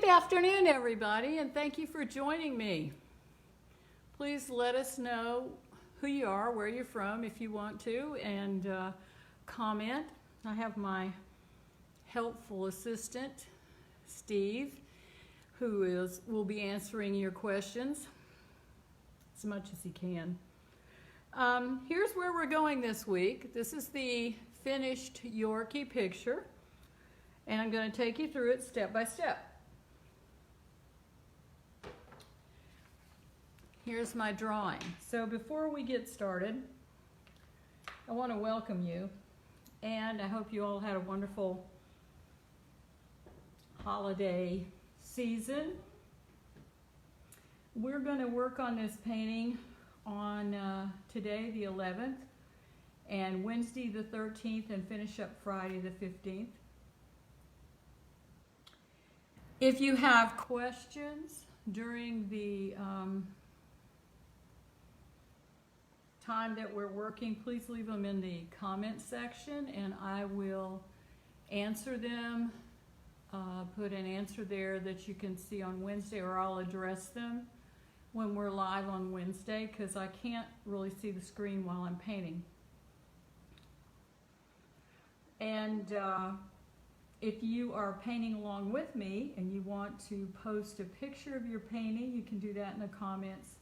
Good afternoon, everybody, and thank you for joining me. Please let us know who you are, where you're from if you want to, and comment. I have my helpful assistant, Steve, who will be answering your questions as much as he can. Here's where we're going this week. This is the finished Yorkie picture, and I'm going to take you through it step by step. Here's my drawing. So before we get started, I want to welcome you, and I hope you all had a wonderful holiday season. We're going to work on this painting on today, the 11th, and Wednesday, the 13th, and finish up Friday, the 15th. If you have questions during the time that we're working, please leave them in the comment section and I will answer them. Put an answer there that you can see on Wednesday, or I'll address them when we're live on Wednesday, because I can't really see the screen while I'm painting. And if you are painting along with me and you want to post a picture of your painting, you can do that in the comments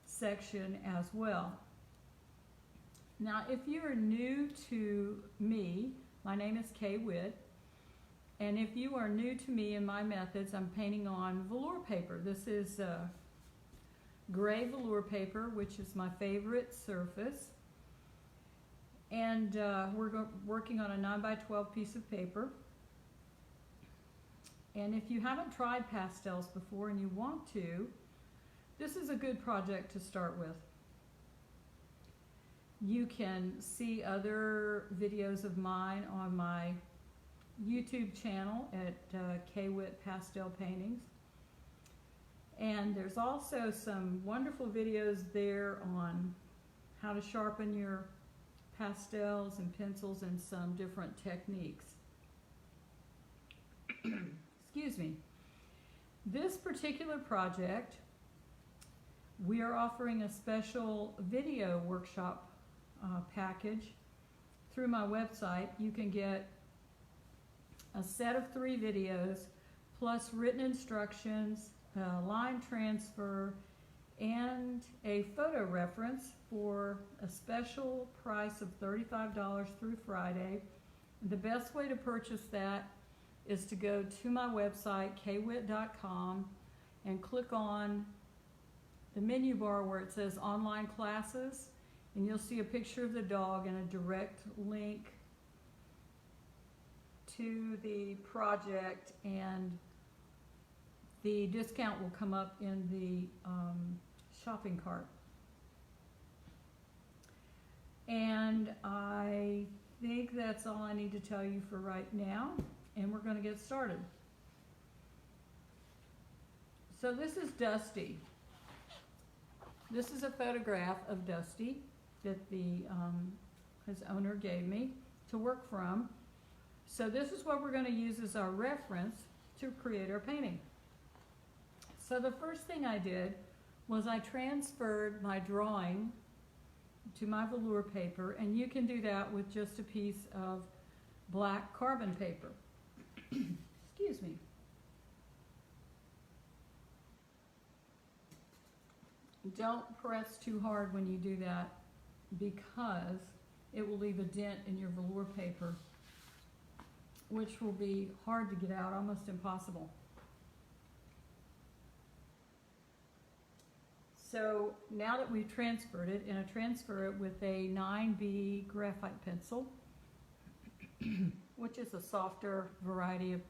section as well. Now, if you are new to me, my name is Kay Witt, and if you are new to me and my methods, I'm painting on velour paper. This is gray velour paper, which is my favorite surface, and we're working on a 9x12 piece of paper. And if you haven't tried pastels before and you want to, this is a good project to start with. You can see other videos of mine on my YouTube channel at Kay Witt Pastel Paintings. And there's also some wonderful videos there on how to sharpen your pastels and pencils and some different techniques. Excuse me. This particular project, we are offering a special video workshop package through my website. You can get a set of 3 videos plus written instructions, line transfer, and a photo reference for a special price of $35 through Friday. The best way to purchase that is to go to my website, kwitt.com, and click on the menu bar where it says online classes, and you'll see a picture of the dog and a direct link to the project, and the discount will come up in the shopping cart. And I think that's all I need to tell you for right now, and we're going to get started. So this is Dusty. This is a photograph of Dusty that his owner gave me to work from. So this is what we're going to use as our reference to create our painting. So the first thing I did was I transferred my drawing to my velour paper, and you can do that with just a piece of black carbon paper. Excuse me. Don't press too hard when you do that, because it will leave a dent in your velour paper, which will be hard to get out, almost impossible. So now that we've transferred it, and I transfer it with a 9B graphite pencil, which is a softer variety of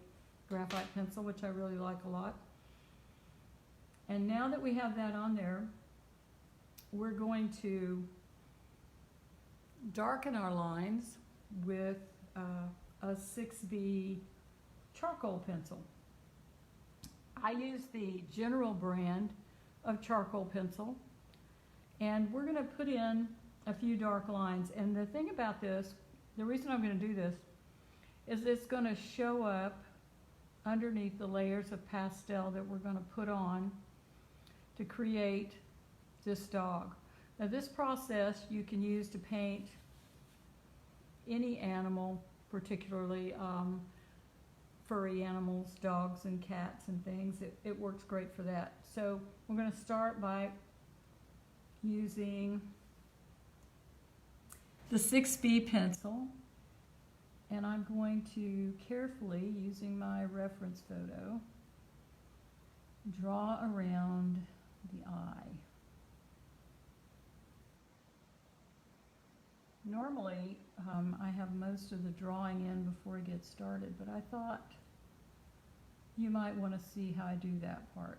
graphite pencil, which I really like a lot. And now that we have that on there, we're going to darken our lines with a 6B charcoal pencil. I use the General brand of charcoal pencil, and we're going to put in a few dark lines. And the thing about this, the reason I'm going to do this, is it's going to show up underneath the layers of pastel that we're going to put on to create this dog. Now this process you can use to paint any animal, particularly furry animals, dogs and cats and things. It works great for that. So we're going to start by using the 6B pencil, and I'm going to carefully, using my reference photo, draw around the eye. Normally, I have most of the drawing in before I get started, but I thought you might want to see how I do that part.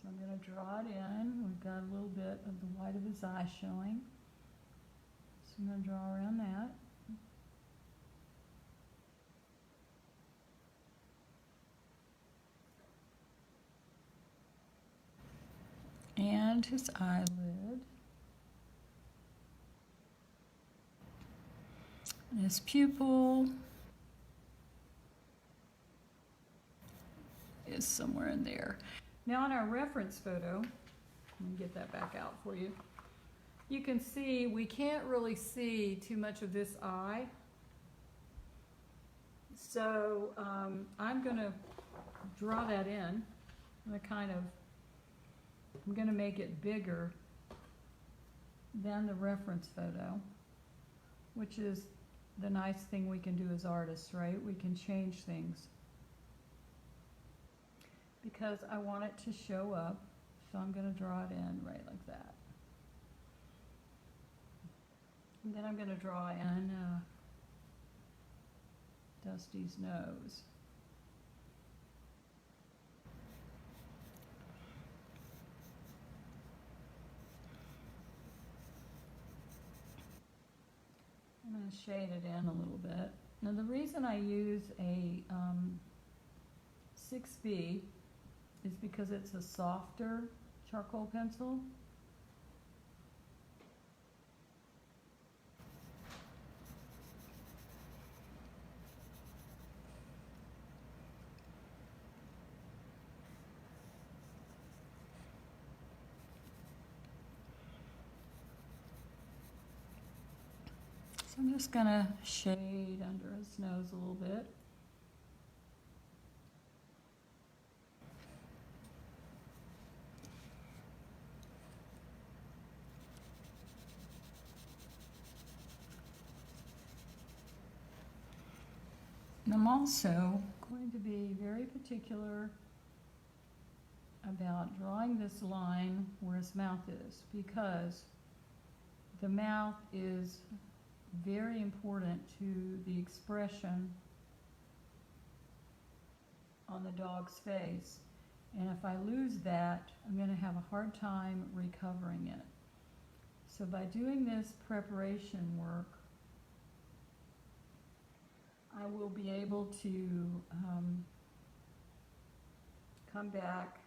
So I'm going to draw it in. We've got a little bit of the white of his eye showing. So I'm going to draw around that. And his eyelid. And his pupil is somewhere in there. Now on our reference photo, let me get that back out for you. You can see we can't really see too much of this eye. So I'm going to draw that in. I'm going to make it bigger than the reference photo, which is the nice thing we can do as artists, right? We can change things because I want it to show up. So I'm going to draw it in right like that. And then I'm going to draw in Dusty's nose. I'm going to shade it in a little bit. Now the reason I use a 6B is because it's a softer charcoal pencil. I'm just going to shade under his nose a little bit. And I'm also going to be very particular about drawing this line where his mouth is, because the mouth is very important to the expression on the dog's face, and if I lose that, I'm going to have a hard time recovering it. So by doing this preparation work, I will be able to come back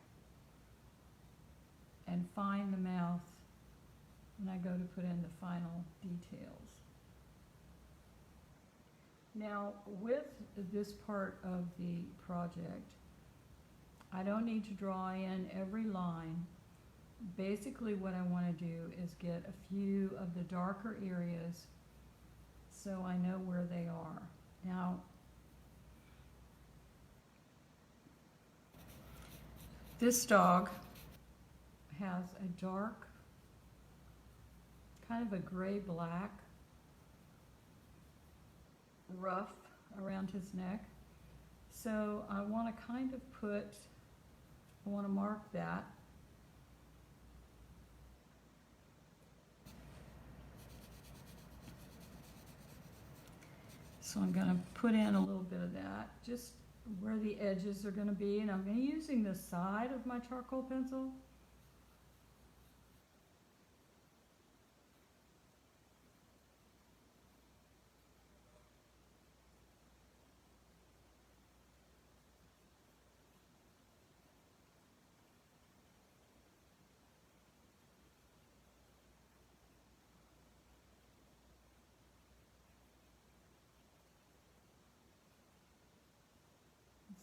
and find the mouth when I go to put in the final details. Now, with this part of the project, I don't need to draw in every line. Basically, what I want to do is get a few of the darker areas so I know where they are. Now, this dog has a dark, kind of a gray-black ruff around his neck. So I want to kind of I want to mark that. So I'm going to put in a little bit of that, just where the edges are going to be, and I'm going to be using the side of my charcoal pencil.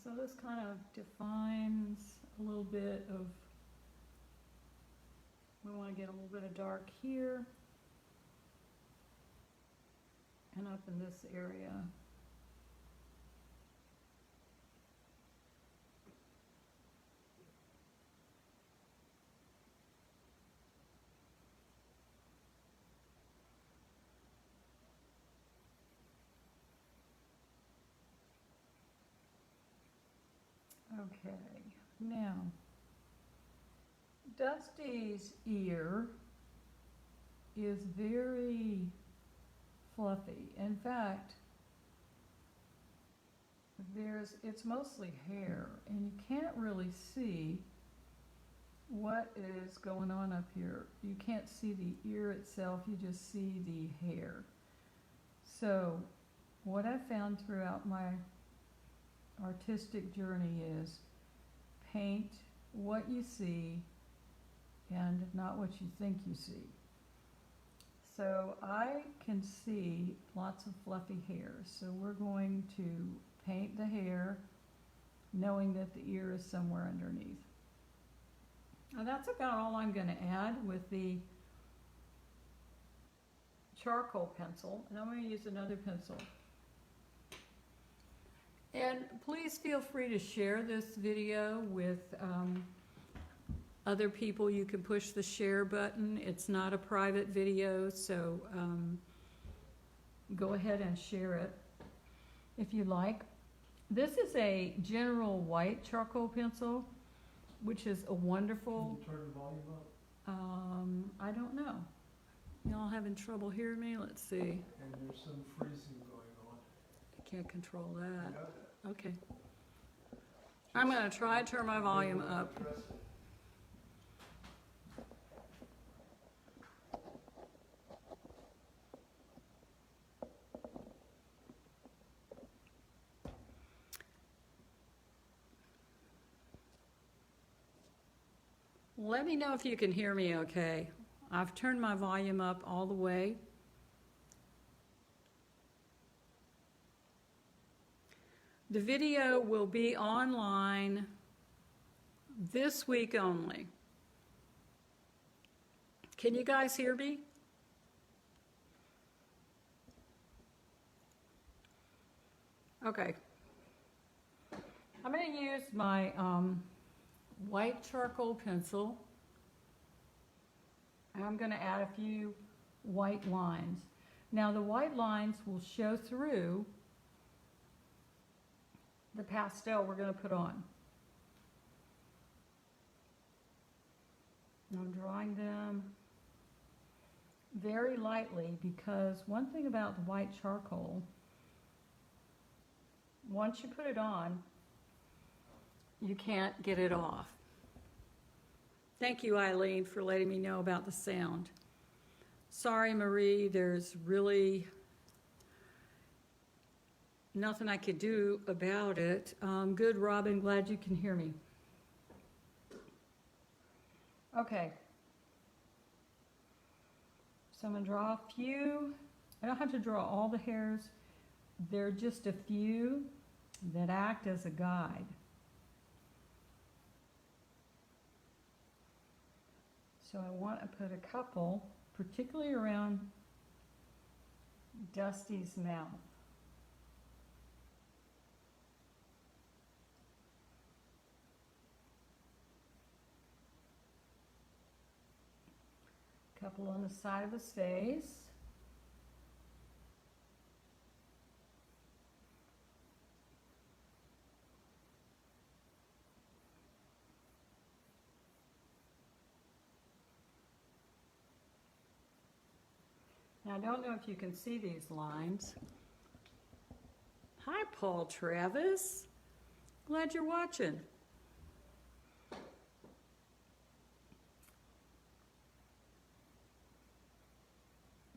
So this kind of defines a little bit of, we want to get a little bit of dark here and up in this area. Okay, now, Dusty's ear is very fluffy. In fact, it's mostly hair, and you can't really see what is going on up here. You can't see the ear itself, you just see the hair. So, what I found throughout my artistic journey is paint what you see and not what you think you see. So I can see lots of fluffy hair, so we're going to paint the hair knowing that the ear is somewhere underneath. Now that's about all I'm going to add with the charcoal pencil, and I'm going to use another pencil. And please feel free to share this video with other people. You can push the share button. It's not a private video, so go ahead and share it if you like. This is a General White charcoal pencil, which is a wonderful... Can you turn the volume up? I don't know. Y'all having trouble hearing me? Let's see. And there's some freezing going on. I can't control that. Yeah. Okay. I'm going to try to turn my volume up. Let me know if you can hear me okay. I've turned my volume up all the way. The video will be online this week only. Can you guys hear me? Okay. I'm going to use my white charcoal pencil. And I'm going to add a few white lines. Now the white lines will show through the pastel we're going to put on. I'm drawing them very lightly because one thing about the white charcoal, once you put it on, you can't get it off. Thank you, Eileen, for letting me know about the sound. Sorry, Marie, there's really nothing I could do about it. Good, Robin, glad you can hear me. Okay. So I'm going to draw a few. I don't have to draw all the hairs. There are just a few that act as a guide. So I want to put a couple, particularly around Dusty's mouth. A couple on the side of his face. Now, I don't know if you can see these lines. Hi, Paul Travis. Glad you're watching.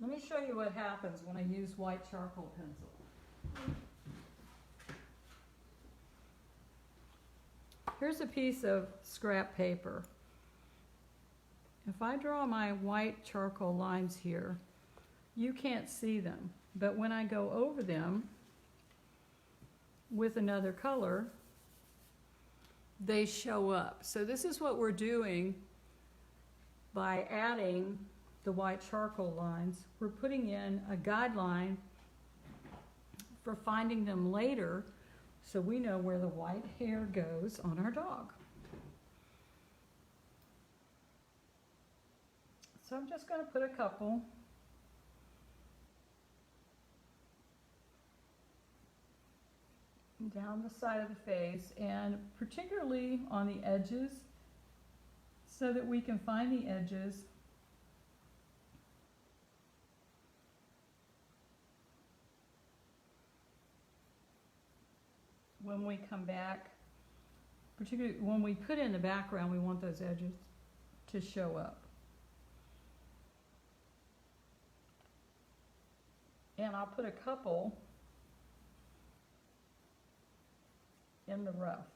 Let me show you what happens when I use white charcoal pencil. Here's a piece of scrap paper. If I draw my white charcoal lines here, you can't see them, but when I go over them with another color, they show up. So this is what we're doing by adding the white charcoal lines. We're putting in a guideline for finding them later so we know where the white hair goes on our dog. So I'm just going to put a couple. Down the side of the face, and particularly on the edges, so that we can find the edges when we come back. Particularly when we put in the background, we want those edges to show up. And I'll put a couple in the rough.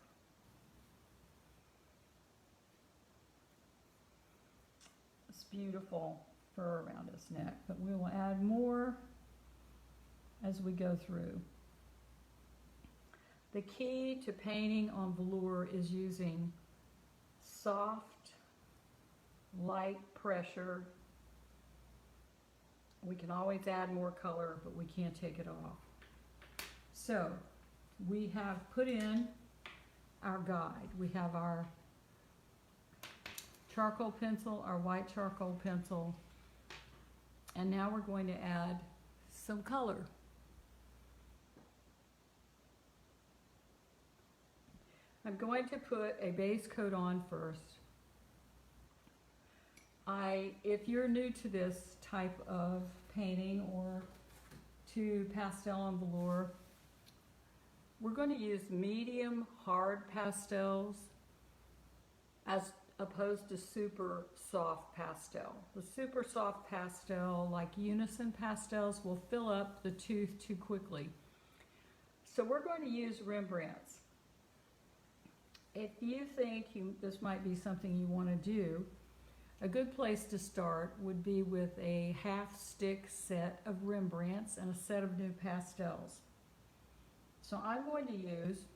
It's beautiful fur around his neck, but we will add more as we go through. The key to painting on velour is using soft, light pressure. We can always add more color, but we can't take it off. So we have put in our guide. We have our charcoal pencil, our white charcoal pencil, and now we're going to add some color. I'm going to put a base coat on first. If you're new to this type of painting or to pastel on velour, we're going to use medium hard pastels as opposed to super soft pastel. The super soft pastel, like unison pastels, will fill up the tooth too quickly. So we're going to use Rembrandts. If you think this might be something you want to do, a good place to start would be with a half stick set of Rembrandts and a set of new pastels. So I'm going to use,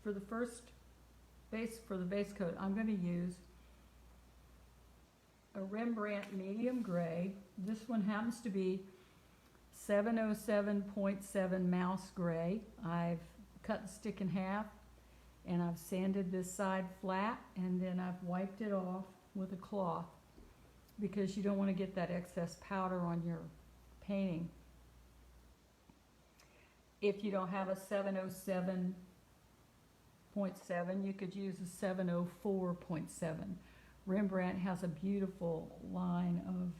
for the base coat, I'm going to use a Rembrandt medium gray. This one happens to be 707.7 mouse gray. I've cut the stick in half and I've sanded this side flat, and then I've wiped it off with a cloth because you don't want to get that excess powder on your painting. If you don't have a 707.7, you could use a 704.7. Rembrandt has a beautiful line of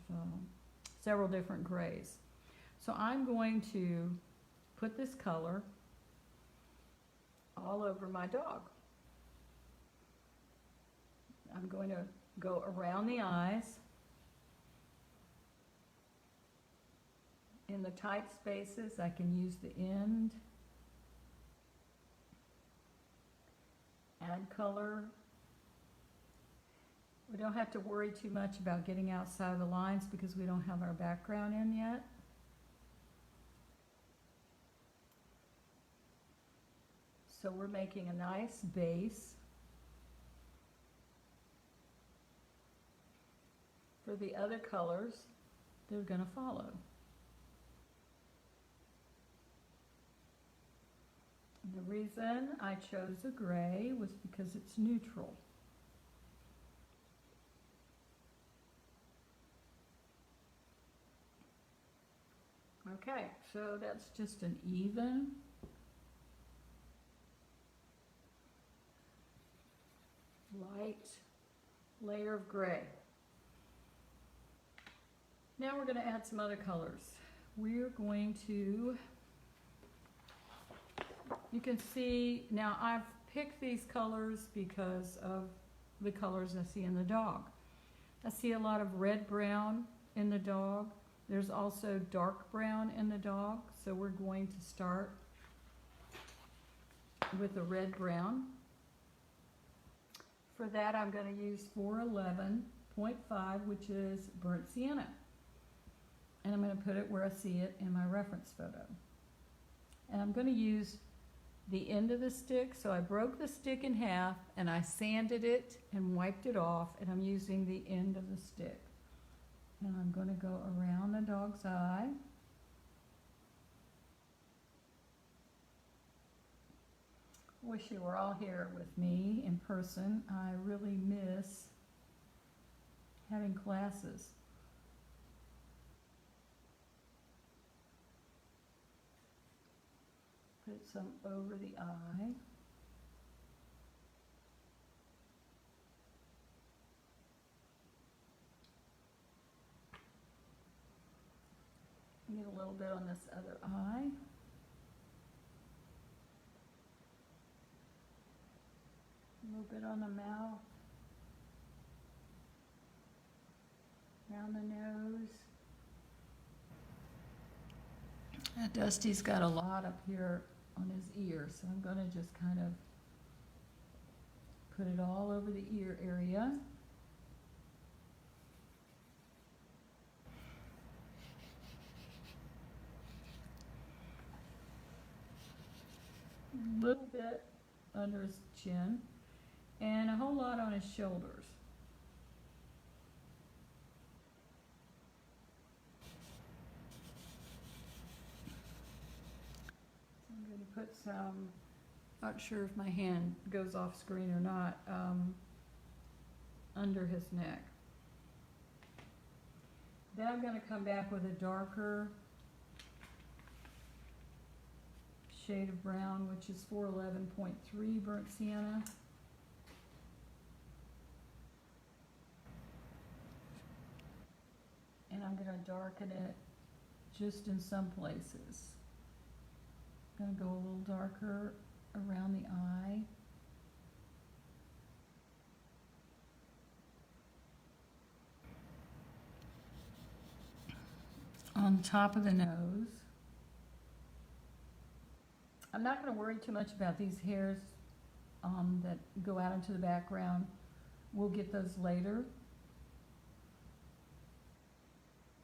several different grays. So I'm going to put this color all over my dog. I'm going to go around the eyes. In the tight spaces, I can use the end. Add color. We don't have to worry too much about getting outside the lines because we don't have our background in yet. So we're making a nice base for the other colors that are going to follow. The reason I chose a gray was because it's neutral. Okay, so that's just an even light layer of gray. Now we're going to add some other colors. We're going to, you can see, now I've picked these colors because of the colors I see in the dog. I see a lot of red brown in the dog. There's also dark brown in the dog, so we're going to start with the red brown. For that, I'm going to use 411.5, which is burnt sienna. And I'm going to put it where I see it in my reference photo. And I'm going to use the end of the stick. So I broke the stick in half and I sanded it and wiped it off, and I'm using the end of the stick. And I'm going to go around the dog's eye. Wish you were all here with me in person. I really miss having classes. Put some over the eye. Get a little bit on this other eye. A little bit on the mouth. Around the nose. Dusty's got a lot up here on his ear, so I'm going to just kind of put it all over the ear area. A little bit under his chin, and a whole lot on his shoulders. I'm going to put some, not sure if my hand goes off screen or not, under his neck. Then I'm going to come back with a darker shade of brown, which is 411.3 burnt sienna. And I'm going to darken it just in some places. I'm going to go a little darker around the eye. On top of the nose. I'm not going to worry too much about these hairs that go out into the background. We'll get those later.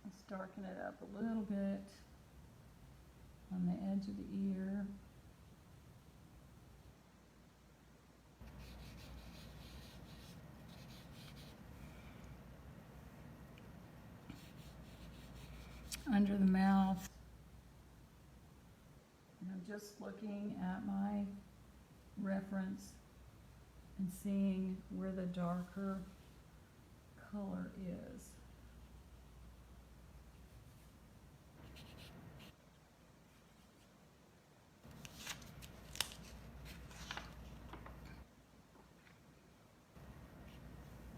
Let's darken it up a little bit on the edge of the ear. Under the mouth. And I'm just looking at my reference and seeing where the darker color is.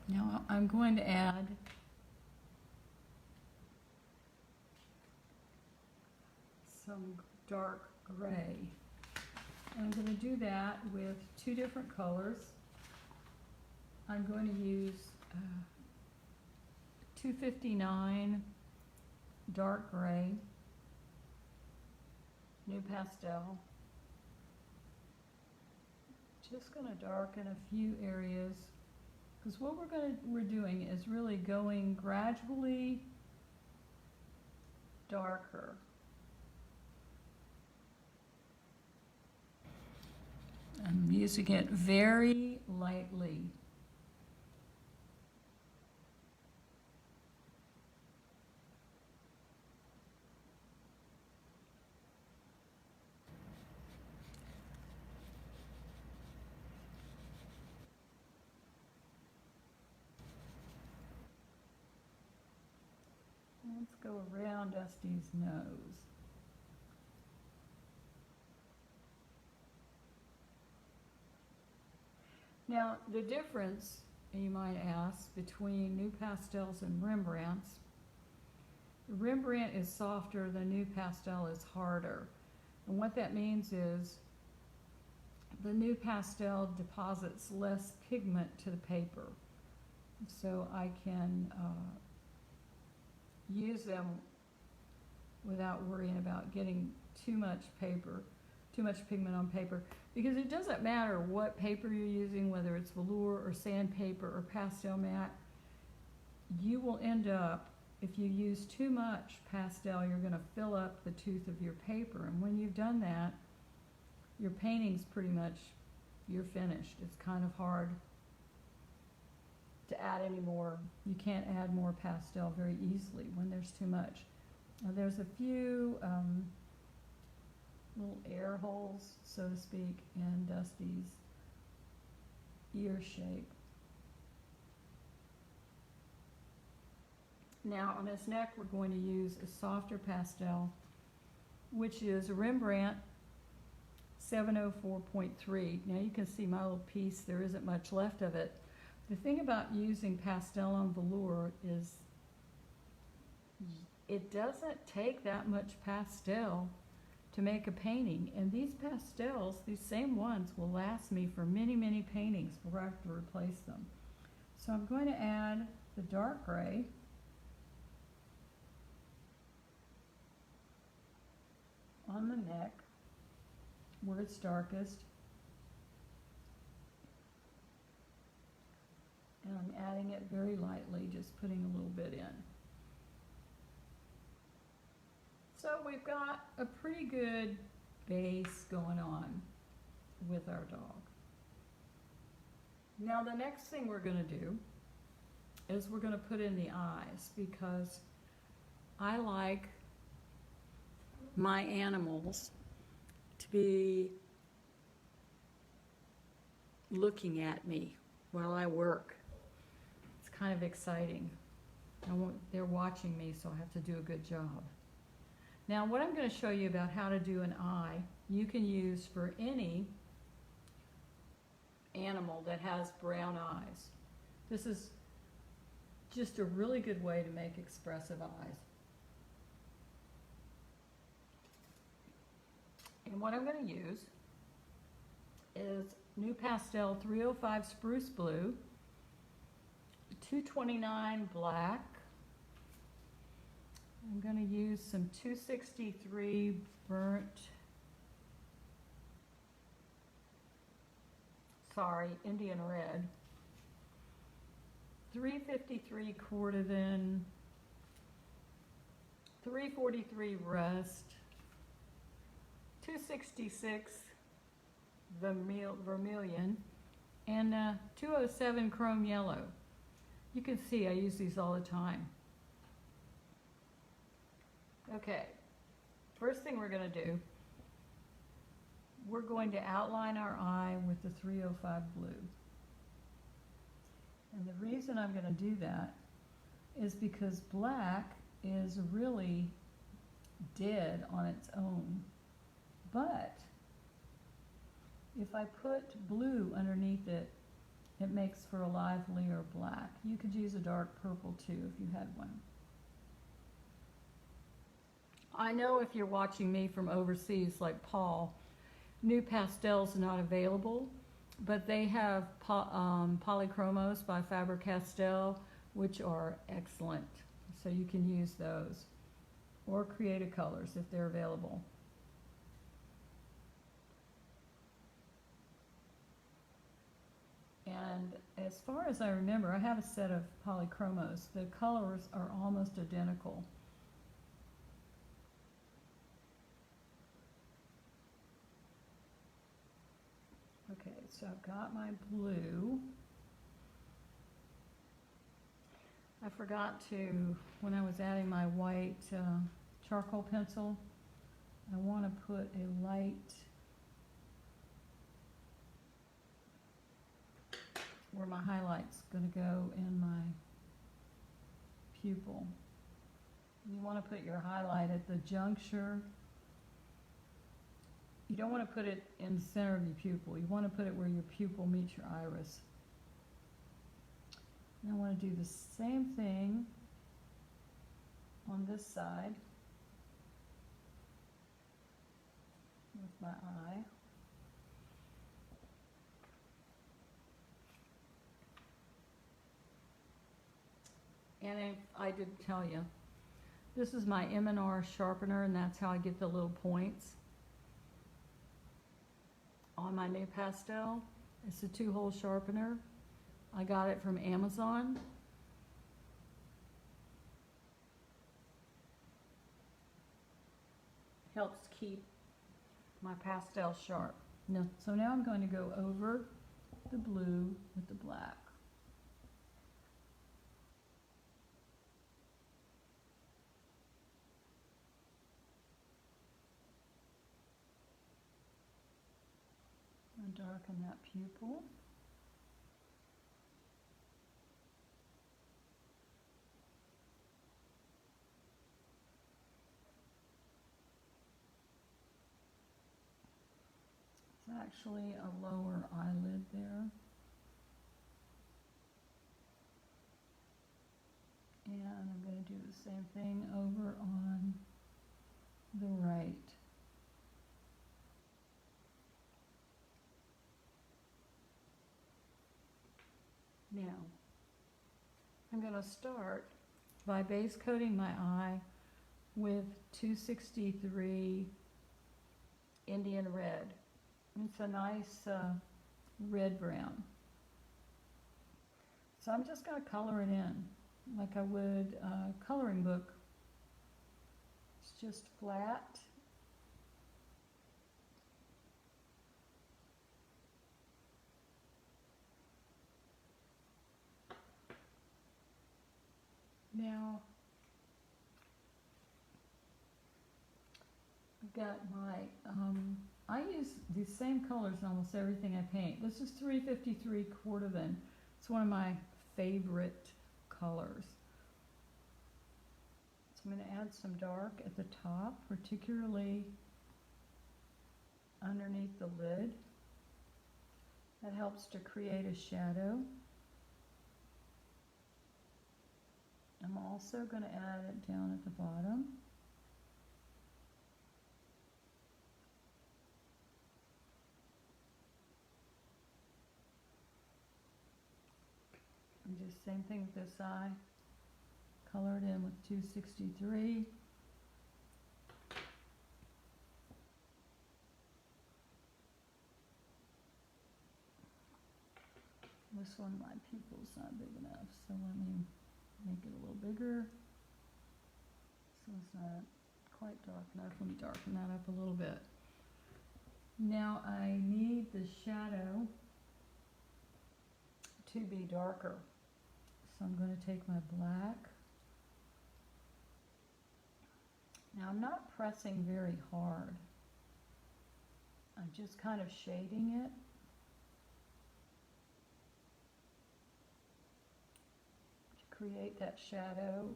Now I'm going to add some dark gray. I'm going to do that with two different colors. I'm going to use 259 dark gray, new pastel. Just going to darken a few areas, because what we're doing is really going gradually darker. I'm using it very lightly. Let's go around Dusty's nose. Now, the difference, you might ask, between new pastels and Rembrandts, Rembrandt is softer, the new pastel is harder. And what that means is the new pastel deposits less pigment to the paper. So I can use them without worrying about getting too much pigment on paper. Because it doesn't matter what paper you're using, whether it's velour or sandpaper or pastel matte, you will end up, if you use too much pastel, you're going to fill up the tooth of your paper. And when you've done that, your painting's pretty much, you're finished. It's kind of hard to add any more. You can't add more pastel very easily when there's too much. Now there's a few little air holes, so to speak, in Dusty's ear shape. Now on his neck we're going to use a softer pastel, which is Rembrandt 704.3. Now you can see my little piece, there isn't much left of it. The thing about using pastel on velour is it doesn't take that much pastel to make a painting, and these pastels, these same ones, will last me for many, many paintings before I have to replace them. So I'm going to add the dark gray. On the neck, where it's darkest. And I'm adding it very lightly, just putting a little bit in. So we've got a pretty good base going on with our dog. Now the next thing we're going to do is we're going to put in the eyes, because I like my animals to be looking at me while I work. It's kind of exciting. They're watching me, so I have to do a good job. Now what I'm going to show you about how to do an eye, you can use for any animal that has brown eyes. This is just a really good way to make expressive eyes. And what I'm going to use is New Pastel 305 Spruce Blue, 229 Black. I'm going to use some 263 Indian Red, 353 Cordovan, 343 Rust, 266 Vermilion, and 207 Chrome Yellow. You can see I use these all the time. Okay, first thing we're going to do, we're going to outline our eye with the 305 blue. And the reason I'm going to do that is because black is really dead on its own. But if I put blue underneath it, it makes for a livelier black. You could use a dark purple too if you had one. I know if you're watching me from overseas like Paul, New Pastel's not available, but they have Polychromos by Faber-Castell, which are excellent. So you can use those, or Creative Colors if they're available. And as far as I remember, I have a set of Polychromos. The colors are almost identical. Okay, so I've got my blue. I forgot to, when I was adding my white charcoal pencil, I want to put a light where my highlight's going to go in my pupil. You want to put your highlight at the juncture. You don't want to put it in the center of your pupil. You want to put it where your pupil meets your iris. And I want to do the same thing on this side with my eye. And if I didn't tell you, this is my M&R sharpener, and that's how I get the little points on my New Pastel. It's a 2-hole sharpener. I got it from Amazon. Helps keep my pastel sharp. No, so now I'm going to go over the blue with the black. And darken that pupil. It's actually a lower eyelid there. And I'm going to do the same thing over on the right. Now, I'm going to start by base coating my eye with 263 Indian Red. It's a nice red brown. So I'm just going to color it in like I would a coloring book. It's just flat. Now, I've got my, I use these same colors in almost everything I paint. This is 353 Cordovan. It's one of my favorite colors. So I'm going to add some dark at the top, particularly underneath the lid. That helps to create a shadow. I'm also going to add it down at the bottom. And do the same thing with this eye. Color it in with 263. This one, my pupil's not big enough, so let me make it a little bigger. So it's not quite dark enough. Let me darken that up a little bit. Now I need the shadow to be darker. So I'm going to take my black. Now I'm not pressing very hard. I'm just kind of shading it. To create that shadow.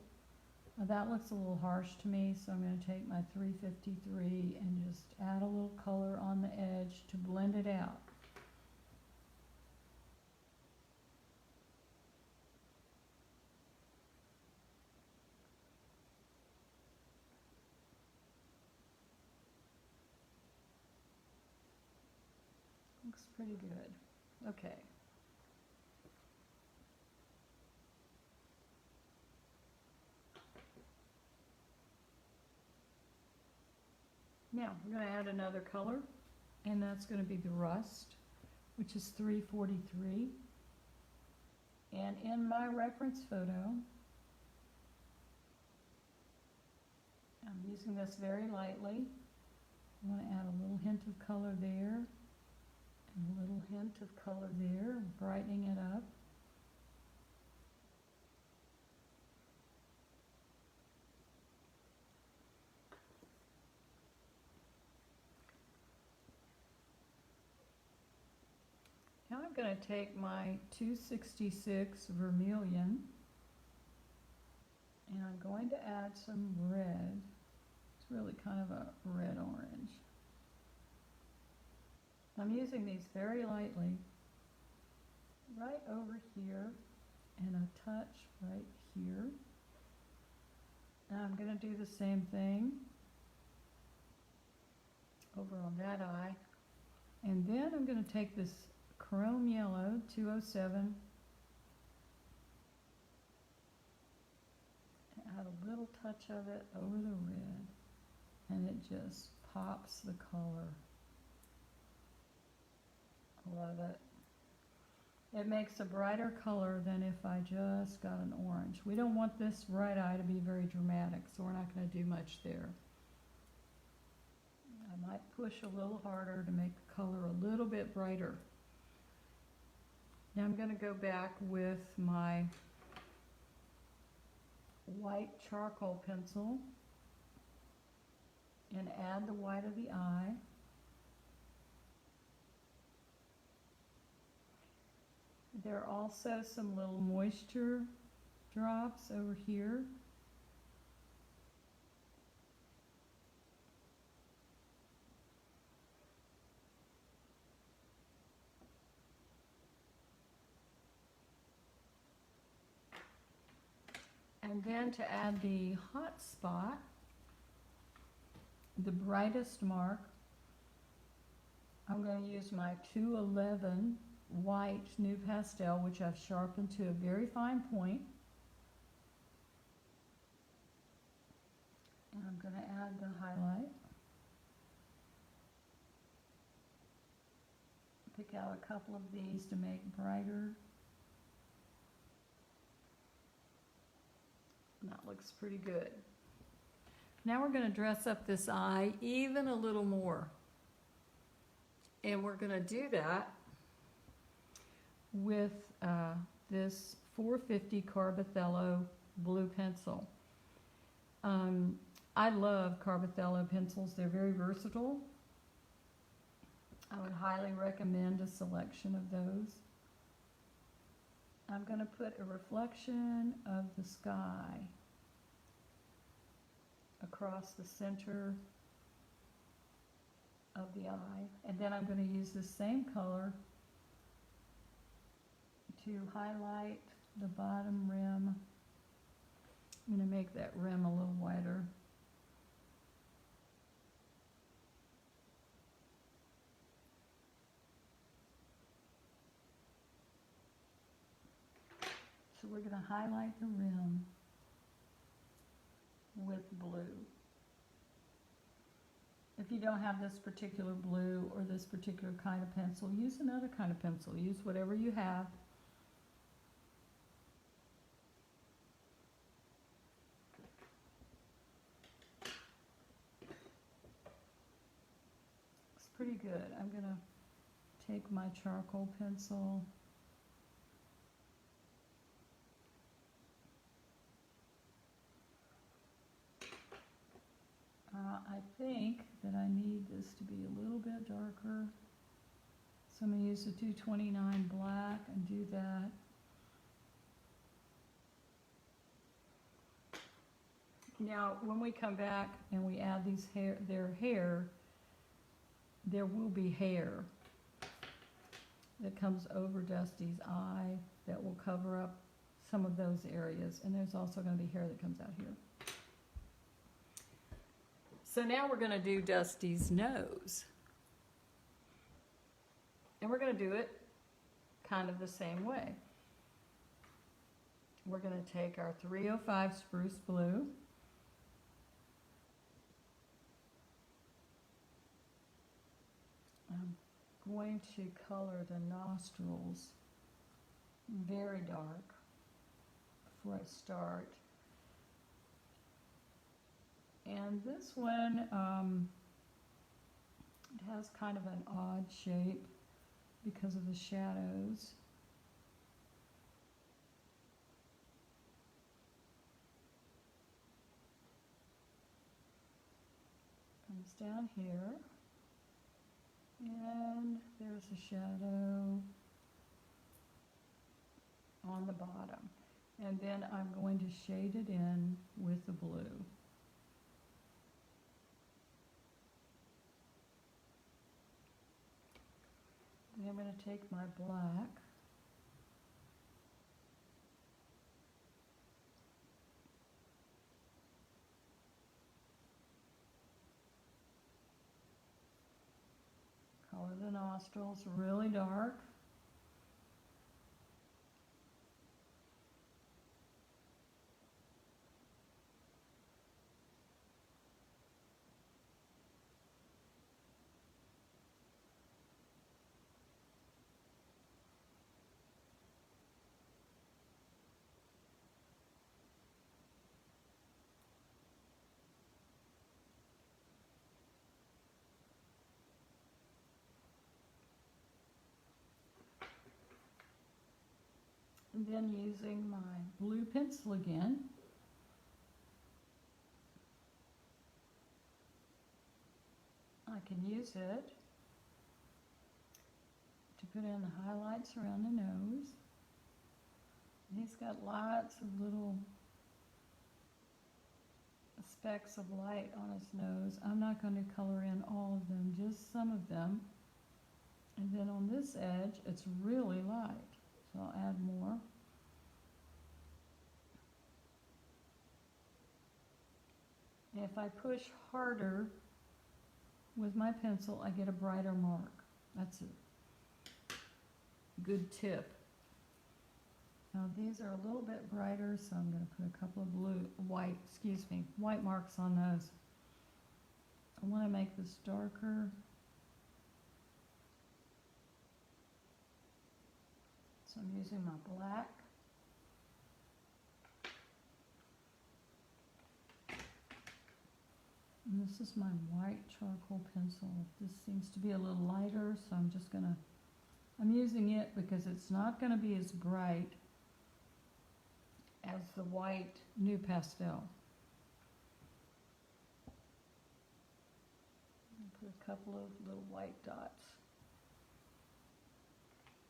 Now that looks a little harsh to me, so I'm going to take my 353 and just add a little color on the edge to blend it out. Looks pretty good. Okay. Now we're going to add another color, and that's going to be the rust, which is 343. And in my reference photo, I'm using this very lightly. I want to add a little hint of color there, and a little hint of color there, brightening it up. Now I'm going to take my 266 vermilion, and I'm going to add some red. It's really kind of a red-orange. I'm using these very lightly, right over here, and a touch right here. Now I'm going to do the same thing over on that eye. And then I'm going to take this chrome yellow, 207, and add a little touch of it over the red, and it just pops the color. I love it. It makes a brighter color than if I just got an orange. We don't want this right eye to be very dramatic, so we're not going to do much there. I might push a little harder to make the color a little bit brighter. Now I'm going to go back with my white charcoal pencil and add the white of the eye. There are also some little moisture drops over here. And then to add the hot spot, the brightest mark, I'm going to use my 211 white new pastel, which I've sharpened to a very fine point. And I'm going to add the highlight. Pick out a couple of these to make brighter. That looks pretty good. Now we're going to dress up this eye even a little more. And we're going to do that with this 450 Carbothello blue pencil. I love Carbothello pencils. They're very versatile. I would highly recommend a selection of those. I'm going to put a reflection of the sky across the center of the eye, and then I'm going to use the same color to highlight the bottom rim. I'm going to make that rim a little wider. So we're going to highlight the rim with blue. If you don't have this particular blue or this particular kind of pencil, use another kind of pencil. Use whatever you have. It's pretty good. I'm going to take my charcoal pencil . I think that I need this to be a little bit darker. So I'm going to use the 229 black and do that. Now, when we come back and we add their hair, there will be hair that comes over Dusty's eye that will cover up some of those areas. And there's also going to be hair that comes out here. So now we're going to do Dusty's nose. And we're going to do it kind of the same way. We're going to take our 305 spruce blue. I'm going to color the nostrils very dark before I start. And this one, it has kind of an odd shape because of the shadows. Comes down here, and there's a shadow on the bottom. And then I'm going to shade it in with the blue. Then I'm going to take my black color the nostrils really dark. And then using my blue pencil again, I can use it to put in the highlights around the nose. He's got lots of little specks of light on his nose. I'm not going to color in all of them, just some of them. And then on this edge, it's really light, so I'll add more. And if I push harder with my pencil, I get a brighter mark. That's a good tip. Now these are a little bit brighter, so I'm going to put a couple of white marks on those. I want to make this darker. So I'm using my black. And this is my white charcoal pencil. This seems to be a little lighter, so I'm using it because it's not going to be as bright as the white new pastel. Put a couple of little white dots.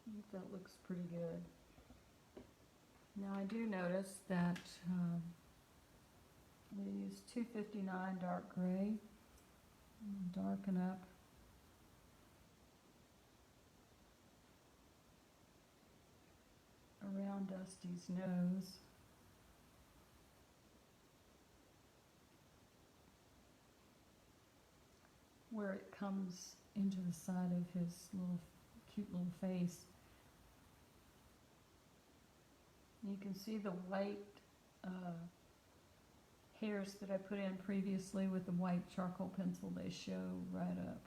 I think that looks pretty good. Now I do notice that we use 259 dark gray. Darken up around Dusty's nose. Where it comes into the side of his cute little face. You can see the white hairs that I put in previously with the white charcoal pencil. They show right up.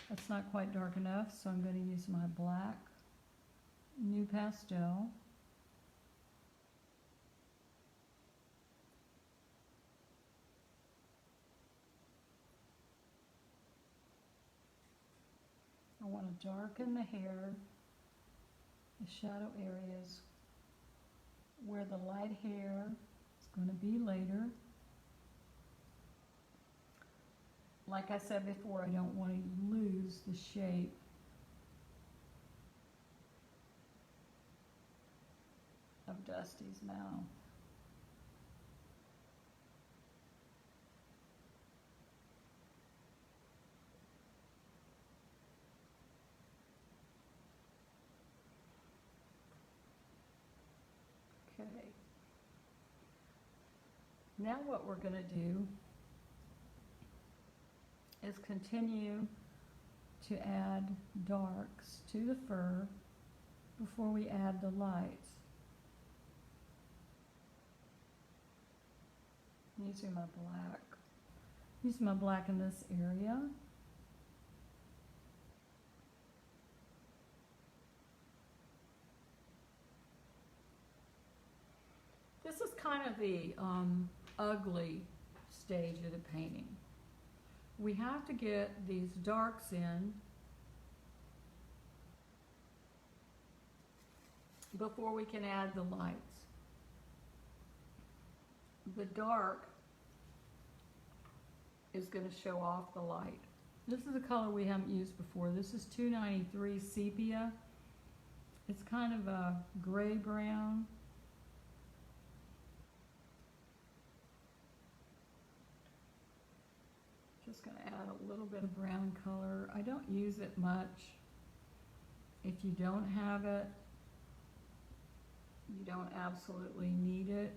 That's not quite dark enough, so I'm going to use my black new pastel. I want to darken the hair, the shadow areas where the light hair is going to be later. Like I said before, I don't want to lose the shape of Dusty's mouth. Okay. Now what we're going to do is continue to add darks to the fur before we add the lights. Using my black. Using my black in this area. This is kind of the ugly stage of the painting. We have to get these darks in before we can add the lights. The dark is going to show off the light. This is a color we haven't used before. This is 293 Sepia. It's kind of a gray-brown. Just going to add a little bit of brown color. I don't use it much. If you don't have it, you don't absolutely need it.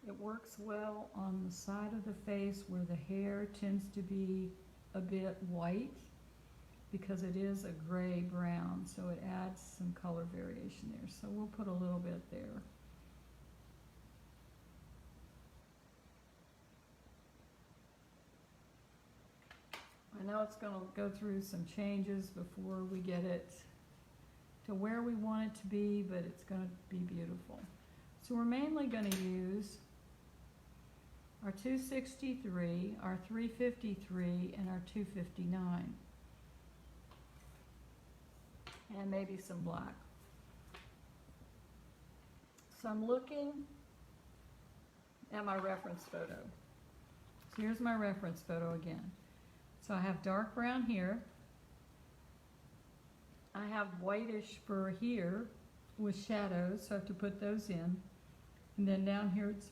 It works well on the side of the face where the hair tends to be a bit white, because it is a gray-brown, so it adds some color variation there. So we'll put a little bit there. I know it's going to go through some changes before we get it to where we want it to be, but it's going to be beautiful. So we're mainly going to use our 263, our 353, and our 259. And maybe some black. So I'm looking at my reference photo. So here's my reference photo again. So I have dark brown here. I have whitish for here with shadows, so I have to put those in. And then down here it's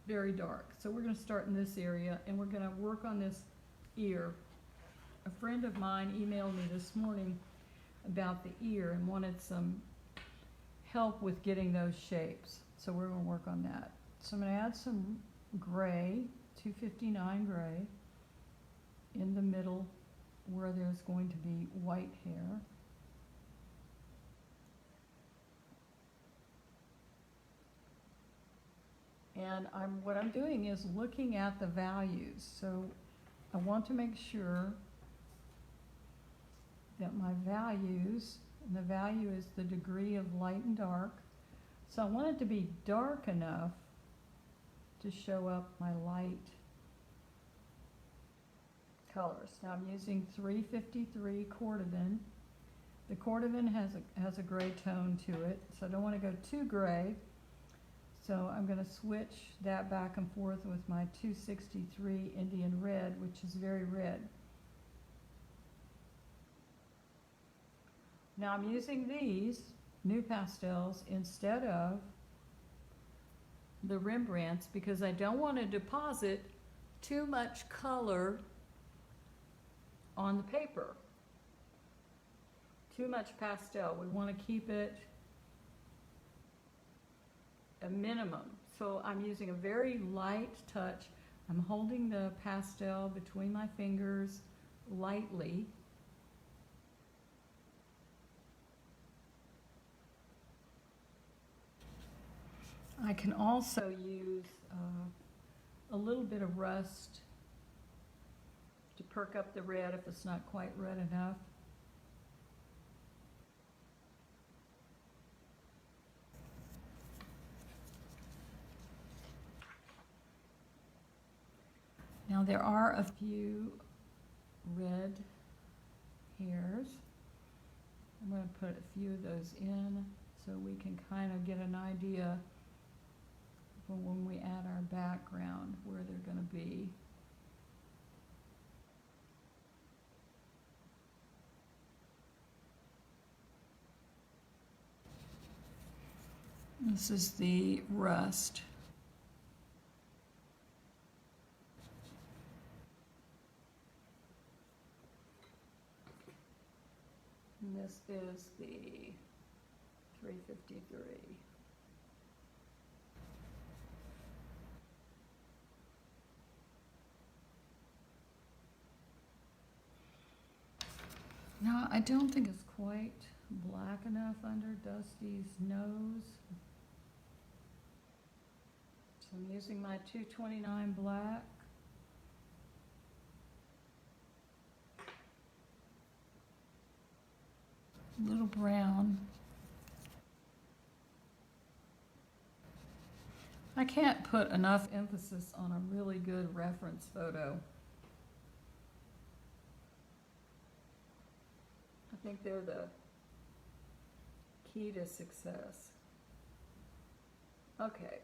very dark. So we're going to start in this area and we're going to work on this ear. A friend of mine emailed me this morning about the ear and wanted some help with getting those shapes. So we're going to work on that. So I'm going to add some gray, 259 gray, in the middle where there's going to be white hair. And what I'm doing is looking at the values. So I want to make sure that my values, and the value is the degree of light and dark. So I want it to be dark enough to show up my light colors. Now I'm using 353 cordovan. The cordovan has a gray tone to it, so I don't want to go too gray. So I'm going to switch that back and forth with my 263 Indian red, which is very red. Now I'm using these new pastels instead of the Rembrandts because I don't want to deposit too much color on the paper. Too much pastel. We want to keep it a minimum. So I'm using a very light touch. I'm holding the pastel between my fingers lightly. I can also use a little bit of rust to perk up the red if it's not quite red enough. Now there are a few red hairs. I'm going to put a few of those in so we can kind of get an idea for when we add our background where they're going to be. This is the rust. And this is the 353. Now, I don't think it's quite black enough under Dusty's nose. So I'm using my 229 black. A little brown. I can't put enough emphasis on a really good reference photo. I think they're the key to success. Okay,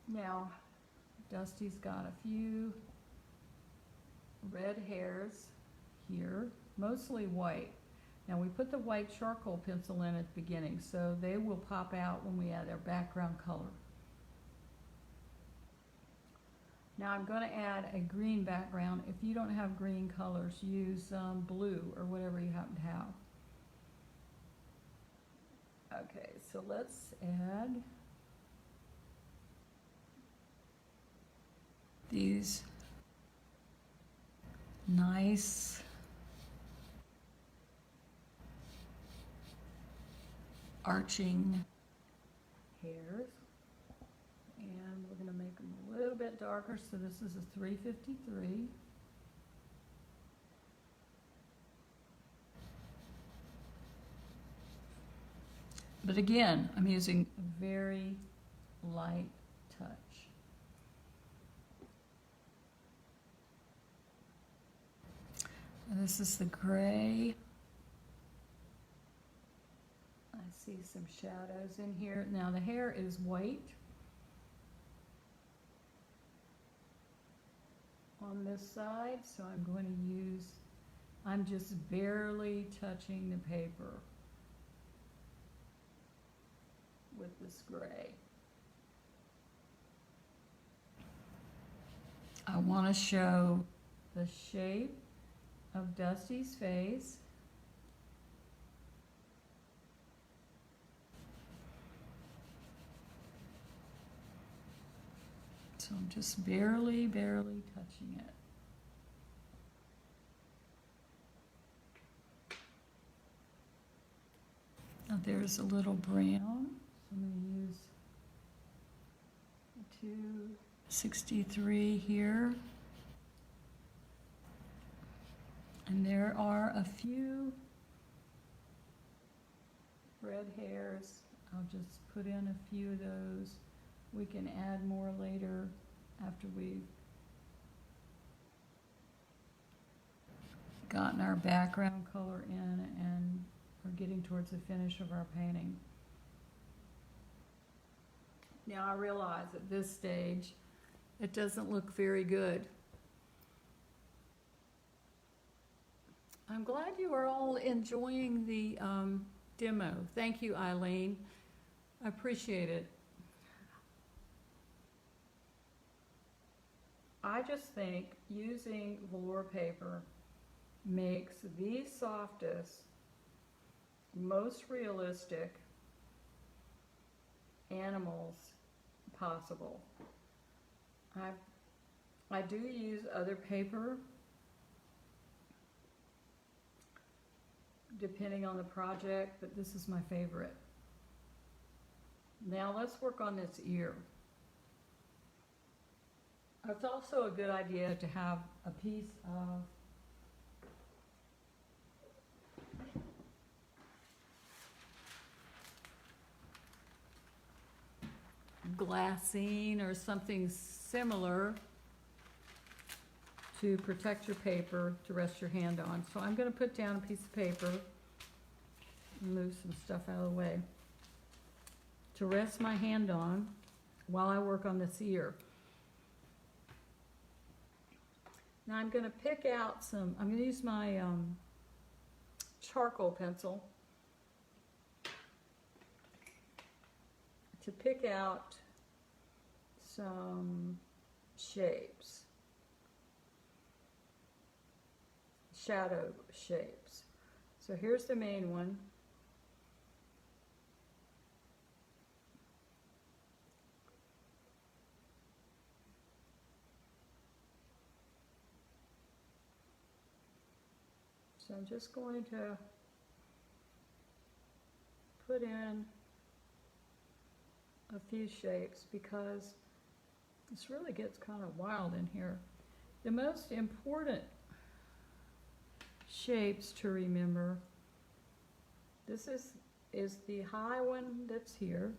now Dusty's got a few red hairs here, mostly white. Now we put the white charcoal pencil in at the beginning, so they will pop out when we add our background color. Now I'm going to add a green background. If you don't have green colors, use blue or whatever you happen to have. Okay, so let's add these nice arching hairs. And we're going to make them a little bit darker, so this is a 353. But again, I'm using a very light touch. This is the gray. I see some shadows in here. Now the hair is white on this side, so I'm going to use, I'm just barely touching the paper with this gray. I want to show the shape of Dusty's face. So I'm just barely touching it. Now there's a little brown, so I'm going to use 263 here. And there are a few red hairs. I'll just put in a few of those. We can add more later after we've gotten our background color in and are getting towards the finish of our painting. Now I realize at this stage it doesn't look very good. I'm glad you are all enjoying the demo. Thank you, Eileen. I appreciate it. I just think using velour paper makes the softest, most realistic animals possible. I do use other paper depending on the project, but this is my favorite. Now let's work on this ear. It's also a good idea to have a piece of glassine or something similar to protect your paper to rest your hand on. So I'm going to put down a piece of paper and move some stuff out of the way to rest my hand on while I work on this ear. Now I'm going to pick out some, I'm going to use my charcoal pencil to pick out some shapes, shadow shapes. So here's the main one. So I'm just going to put in a few shapes because this really gets kind of wild in here. The most important shapes to remember, this is the high one that's here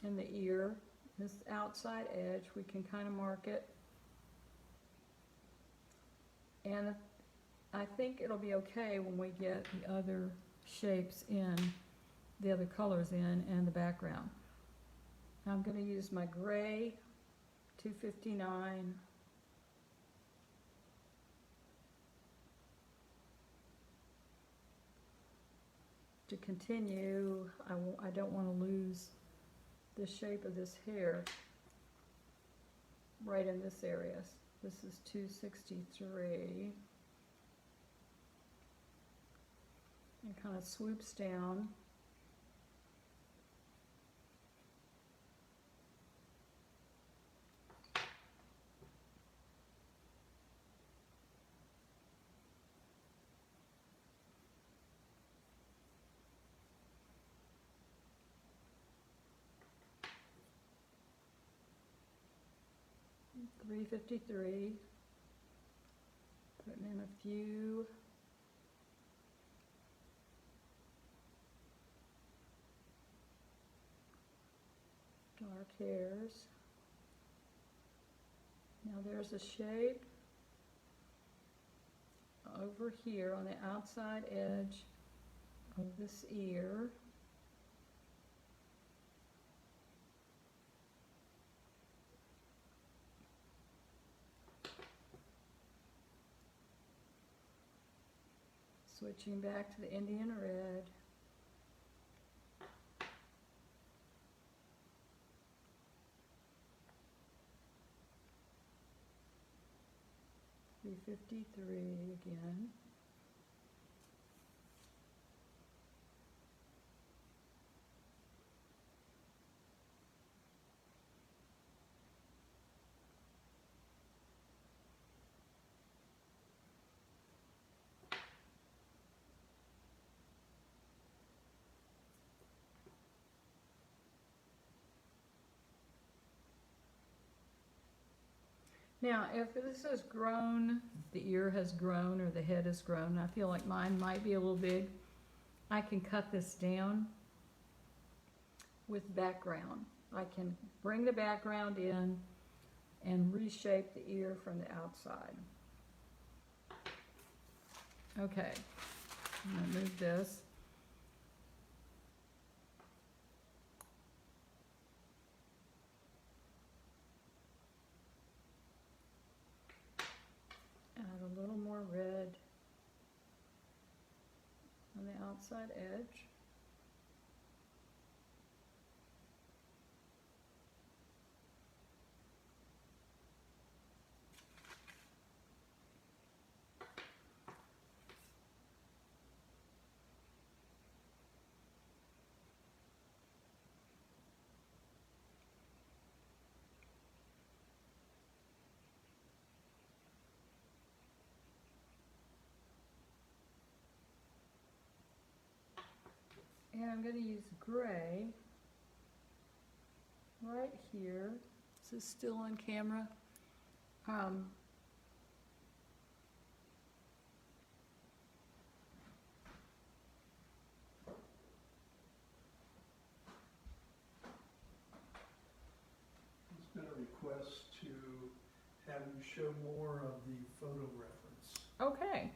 in the ear. This outside edge, we can kind of mark it. And I think it'll be okay when we get the other shapes in, the other colors in, and the background. I'm going to use my gray 259 to continue. I don't want to lose the shape of this hair right in this area. This is 263. And kind of swoops down. .353. Putting in a few dark hairs. Now there's a shape. over here on the outside edge of this ear. Switching back to the Indian red. .353 again. Now, if this has grown, the ear has grown or the head has grown, I feel like mine might be a little big, I can cut this down with background. I can bring the background in and reshape the ear from the outside. Okay, I'm going to move this. Add a little more red on the outside edge. And I'm going to use gray right here. Is this still on camera? There's been a request to have you show more of the photo reference. Okay.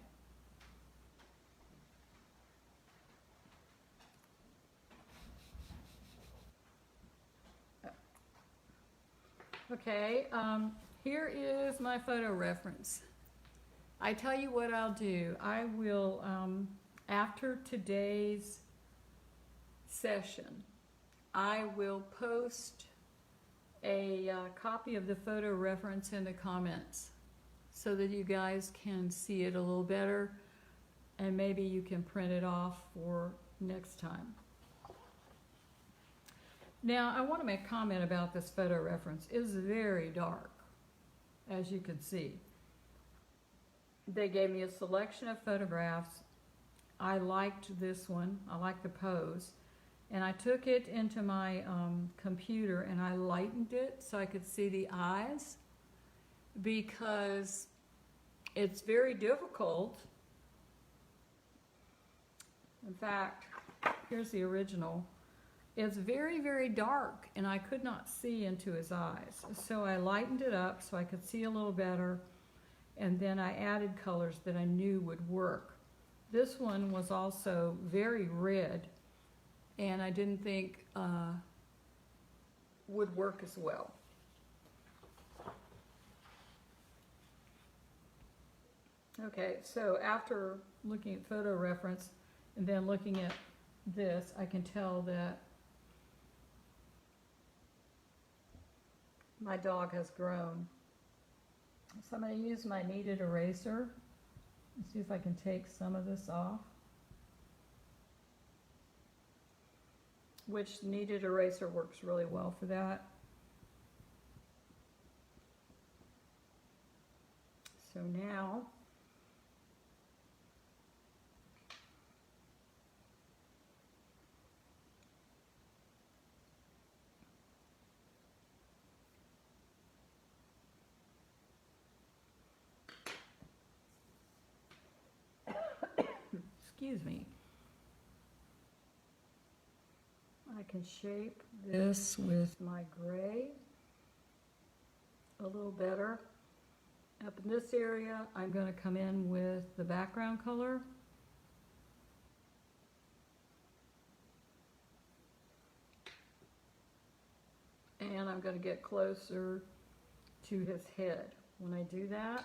Okay, here is my photo reference. I tell you what I'll do. I will, after today's session, I will post a copy of the photo reference in the comments so that you guys can see it a little better, and maybe you can print it off for next time. Now, I want to make a comment about this photo reference. It is very dark, as you can see. They gave me a selection of photographs. I liked this one. I liked the pose. And I took it into my computer and I lightened it so I could see the eyes, because it's very difficult. In fact, here's the original. It's very, very dark, and I could not see into his eyes. So I lightened it up so I could see a little better, and then I added colors that I knew would work. This one was also very red, and I didn't think would work as well. Okay, so after looking at photo reference and then looking at this, I can tell that my dog has grown. So I'm going to use my kneaded eraser and see if I can take some of this off. Which kneaded eraser works really well for that. So now excuse me. I can shape this with my gray a little better, Up in this area, I'm going to come in with the background color. And I'm going to get closer to his head. When I do that,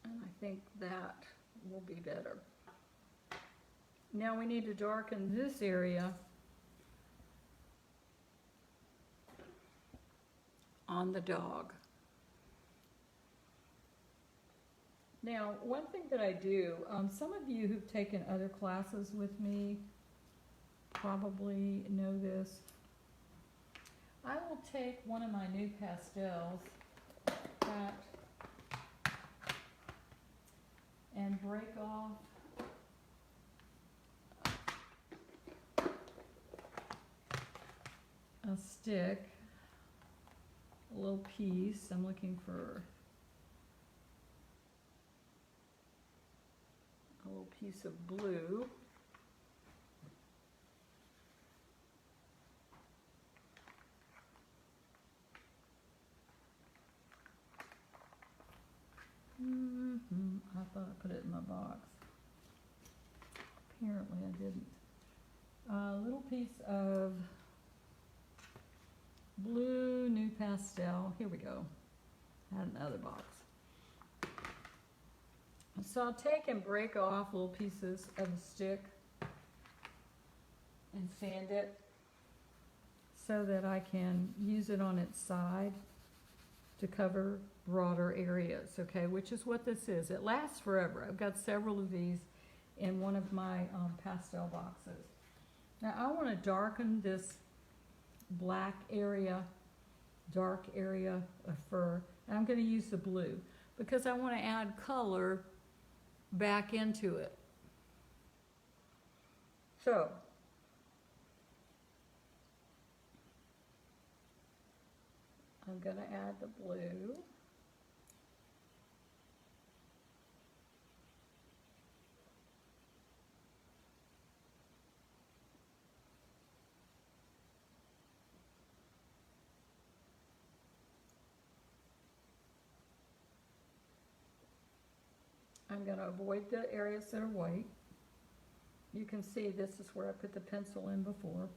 and I think that will be better. Now we need to darken this area on the dog. Now, one thing that I do, some of you who've taken other classes with me probably know this. I will take one of my new pastels and break off a stick, a little piece. I'm looking for a little piece of blue. I thought I put it in my box. Apparently I didn't. A little piece of blue new pastel. Here we go. I had another box. So I'll take and break off little pieces of the stick and sand it so that I can use it on its side to cover broader areas, okay, which is what this is. It lasts forever. I've got several of these in one of my pastel boxes. Now I want to darken this black area, dark area of fur, and I'm going to use the blue because I want to add color back into it. So I'm going to add the blue. I'm going to avoid the areas that are white. You can see this is where I put the pencil in before.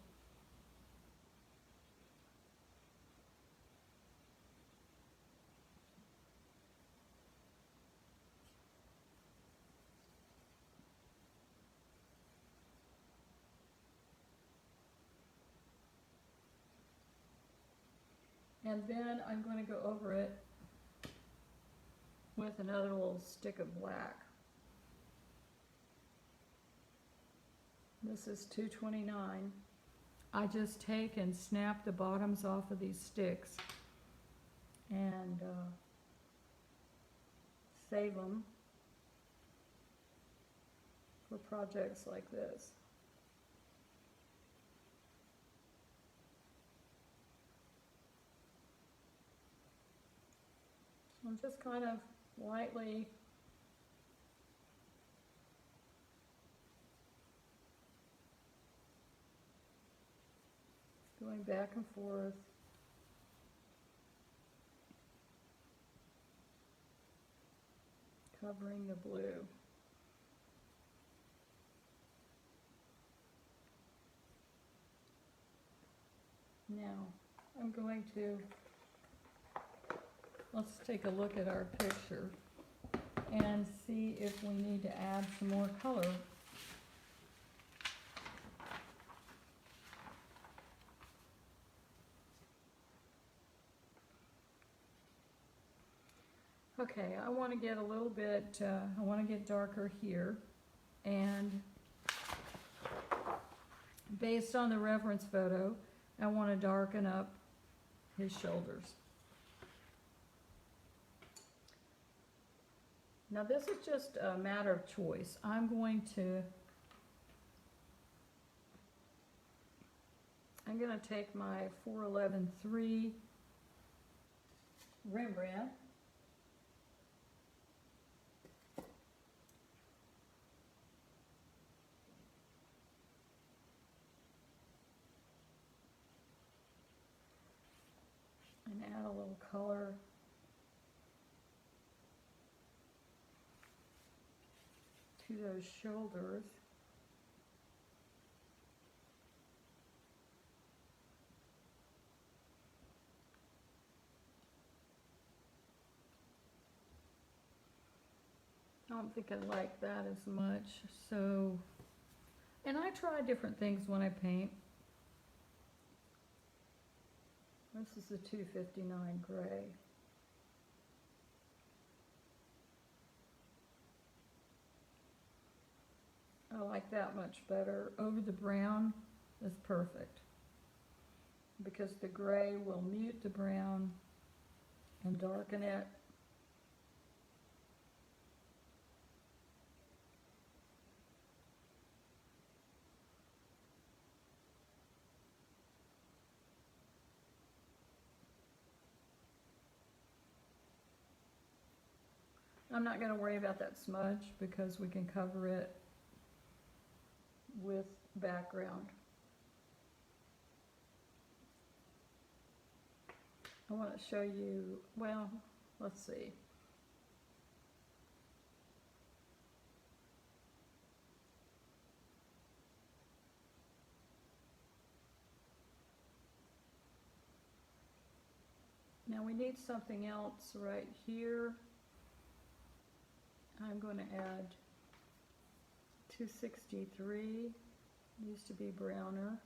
And then I'm going to go over it with another little stick of black. This is 229. I just take and snap the bottoms off of these sticks and save them for projects like this. I'm just kind of lightly going back and forth, covering the blue. Now I'm going to, let's take a look at our picture and see if we need to add some more color. Okay, I want to get a little bit, I want to get darker here, and based on the reference photo, I want to darken up his shoulders. Now this is just a matter of choice. I'm going to take my 411-3 Rembrandt, to those shoulders. I don't think I like that as much, so, and I try different things when I paint. This is the 259 gray. I like that much better. Over the brown is perfect, because the gray will mute the brown and darken it. I'm not going to worry about that smudge because we can cover it with background. I want to show you, well, let's see. Now we need something else right here. I'm going to add 263, needs to be browner.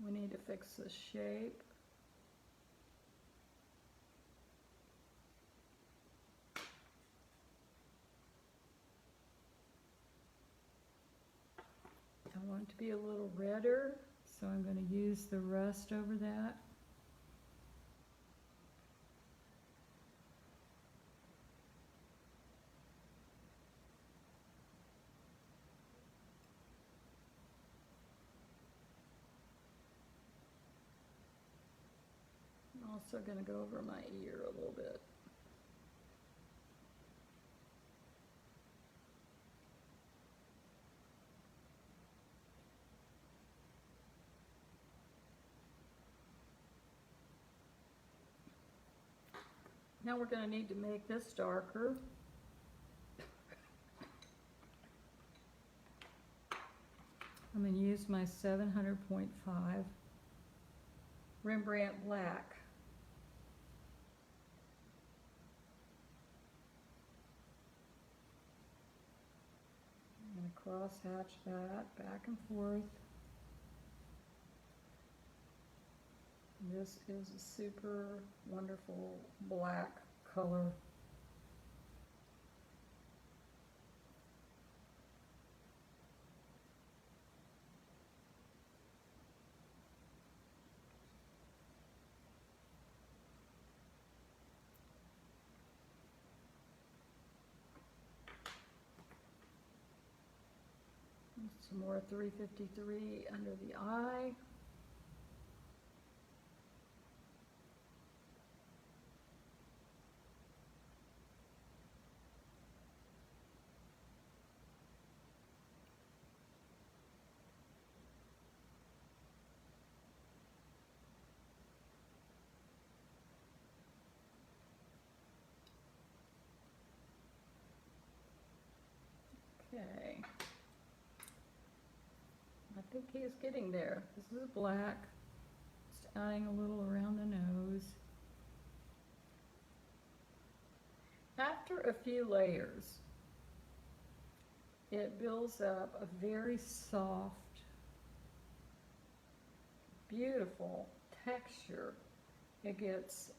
We need to fix the shape. I want it to be a little redder, so I'm going to use the rust over that. I'm also going to go over my ear a little bit. Now we're going to need to make this darker. I'm going to use my 700.5 Rembrandt Black. I'm going to cross hatch that back and forth. This is a super wonderful black color. Some more 353 under the eye. Okay. I think he is getting there. This is black. Just adding a little around the nose. After a few layers, it builds up a very soft, beautiful texture. It gets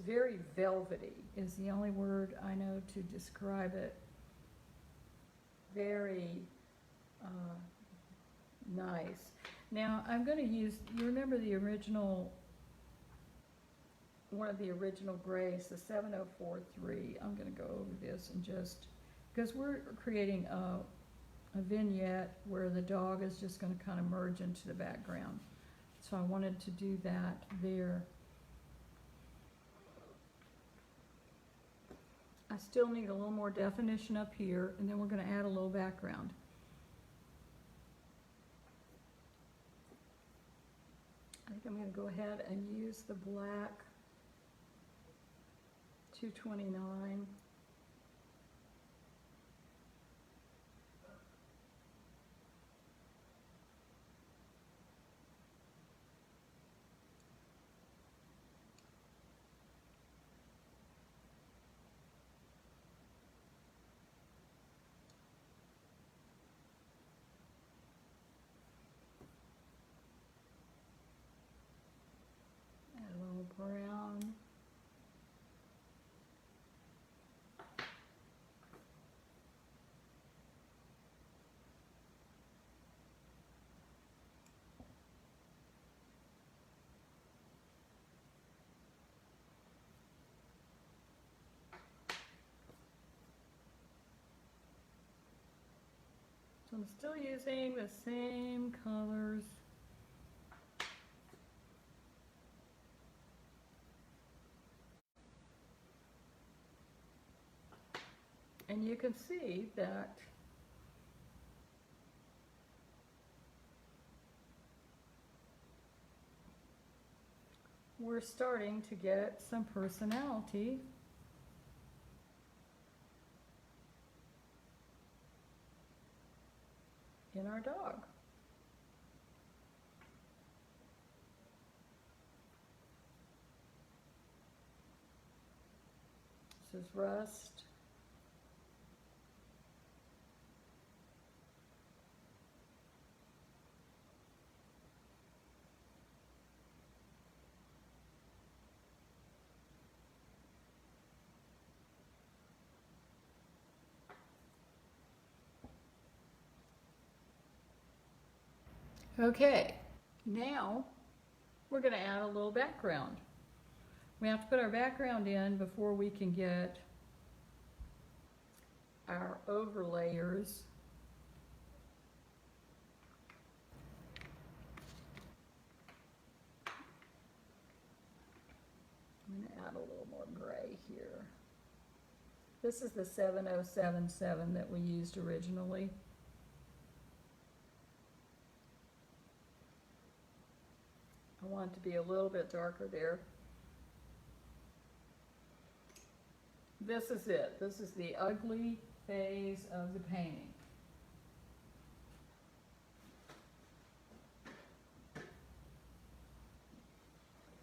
very velvety, is the only word I know to describe it. Very nice. Now I'm going to use, you remember the original, one of the original grays, the 7043. I'm going to go over this and just, because we're creating a vignette where the dog is just going to kind of merge into the background. So I wanted to do that there. I still need a little more definition up here, and then we're going to add a little background. I think I'm going to go ahead and use the black 229. So I'm still using the same colors. And you can see that we're starting to get some personality in our dog. This is Rust. Okay, now we're going to add a little background. We have to put our background in before we can get our overlayers. I'm going to add a little more gray here. This is the 7077 that we used originally. I want it to be a little bit darker there. This is it. This is the ugly phase of the painting.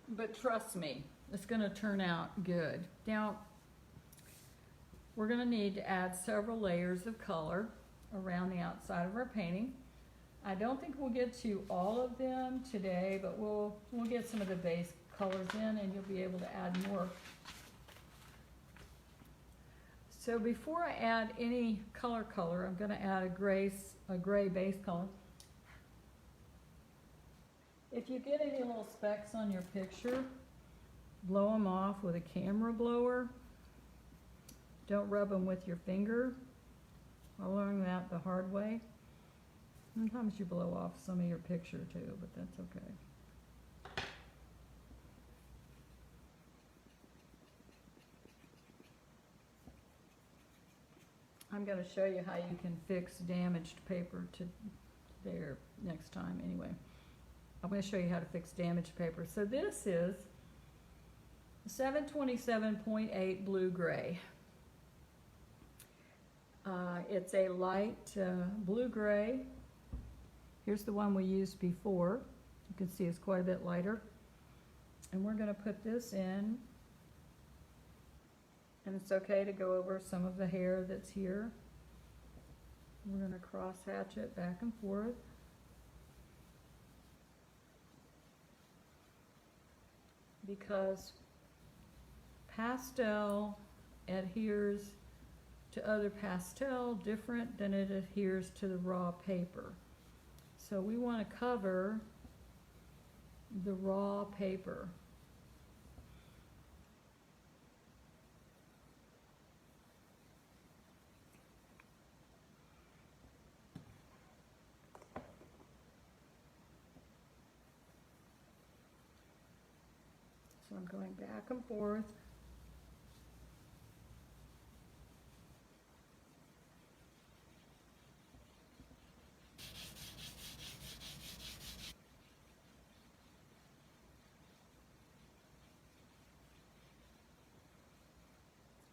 But trust me, it's going to turn out good. Now, we're going to need to add several layers of color around the outside of our painting. I don't think we'll get to all of them today, but we'll get some of the base colors in and you'll be able to add more. So before I add any color, I'm going to add a gray base color. If you get any little specks on your picture, blow them off with a camera blower. Don't rub them with your finger. I learned that the hard way. Sometimes you blow off some of your picture too, but that's okay. I'm going to show you how you can fix damaged paper today or next time anyway. I'm going to show you how to fix damaged paper. So this is 727.8 blue-gray. It's a light blue-gray. Here's the one we used before. You can see it's quite a bit lighter. And we're going to put this in. And it's okay to go over some of the hair that's here. We're going to cross hatch it back and forth. Because pastel adheres to other pastel different than it adheres to the raw paper. So we want to cover the raw paper. So I'm going back and forth.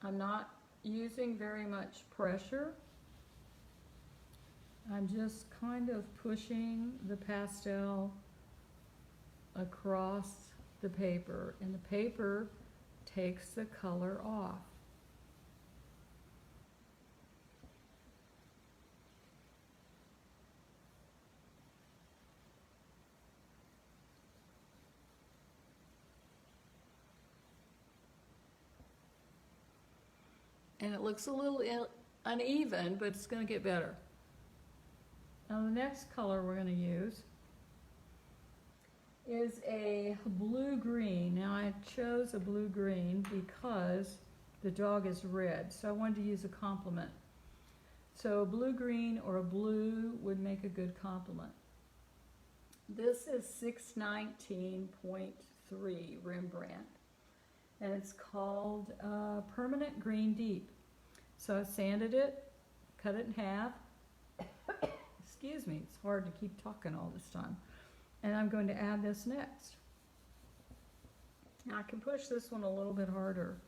I'm not using very much pressure. I'm just kind of pushing the pastel across the paper, and the paper takes the color off. And it looks a little uneven, but it's going to get better. Now the next color we're going to use is a blue-green. Now I chose a blue-green because the dog is red, so I wanted to use a complement. So a blue-green or a blue would make a good complement. This is 619.3 Rembrandt, and it's called Permanent Green Deep. So I sanded it, cut it in half. Excuse me, it's hard to keep talking all this time. And I'm going to add this next. Now I can push this one a little bit harder.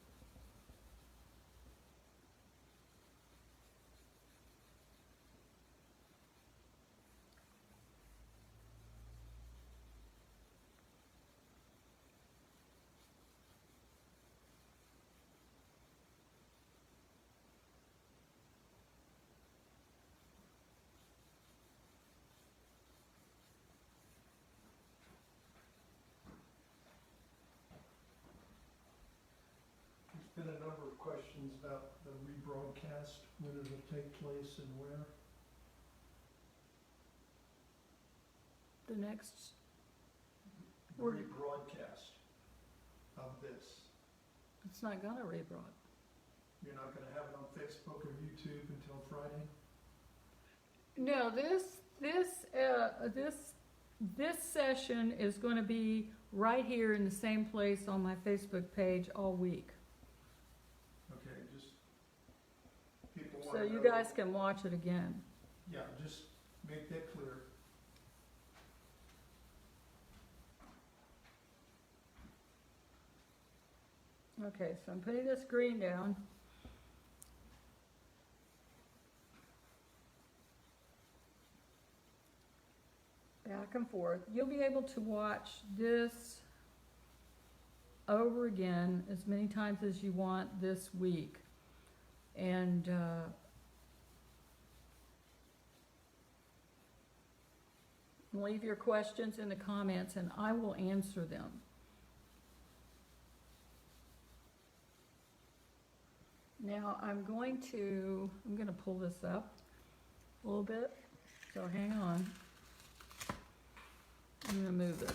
There's been a number of questions about the rebroadcast, when it'll take place and where. The next, The rebroadcast of this. it's not gonna rebroad. You're not gonna have it on Facebook or YouTube until Friday? No, this session is going to be right here in the same place on my Facebook page all week. Okay, just, people So wanna know. you guys can watch it again. Yeah, just make that clear. Okay, so I'm putting this green down. Back and forth. You'll be able to watch this over again as many times as you want this week. And leave your questions in the comments and I will answer them. Now I'm going to pull this up a little bit, so hang on. I'm going to move it.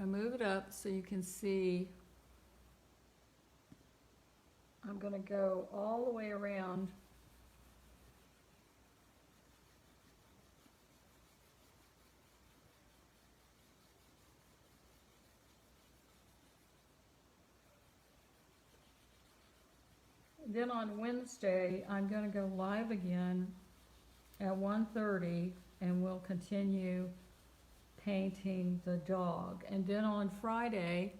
I move it up so you can see. I'm going to go all the way around. Then on Wednesday, I'm going to go live again at 1:30 and we'll continue painting the dog. And then on Friday,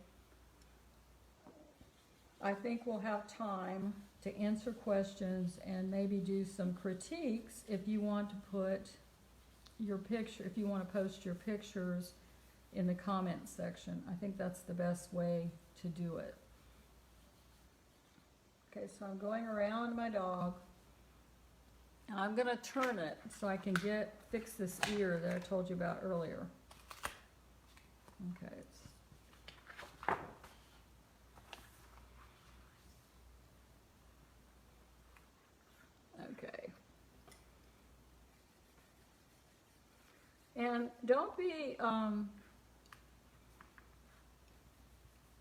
I think we'll have time to answer questions and maybe do some critiques if you want to put your picture, if you want to post your pictures in the comments section. I think that's the best way to do it. Okay, so I'm going around my dog, and I'm going to turn it so I can fix this ear that I told you about earlier. Okay. Okay. And don't be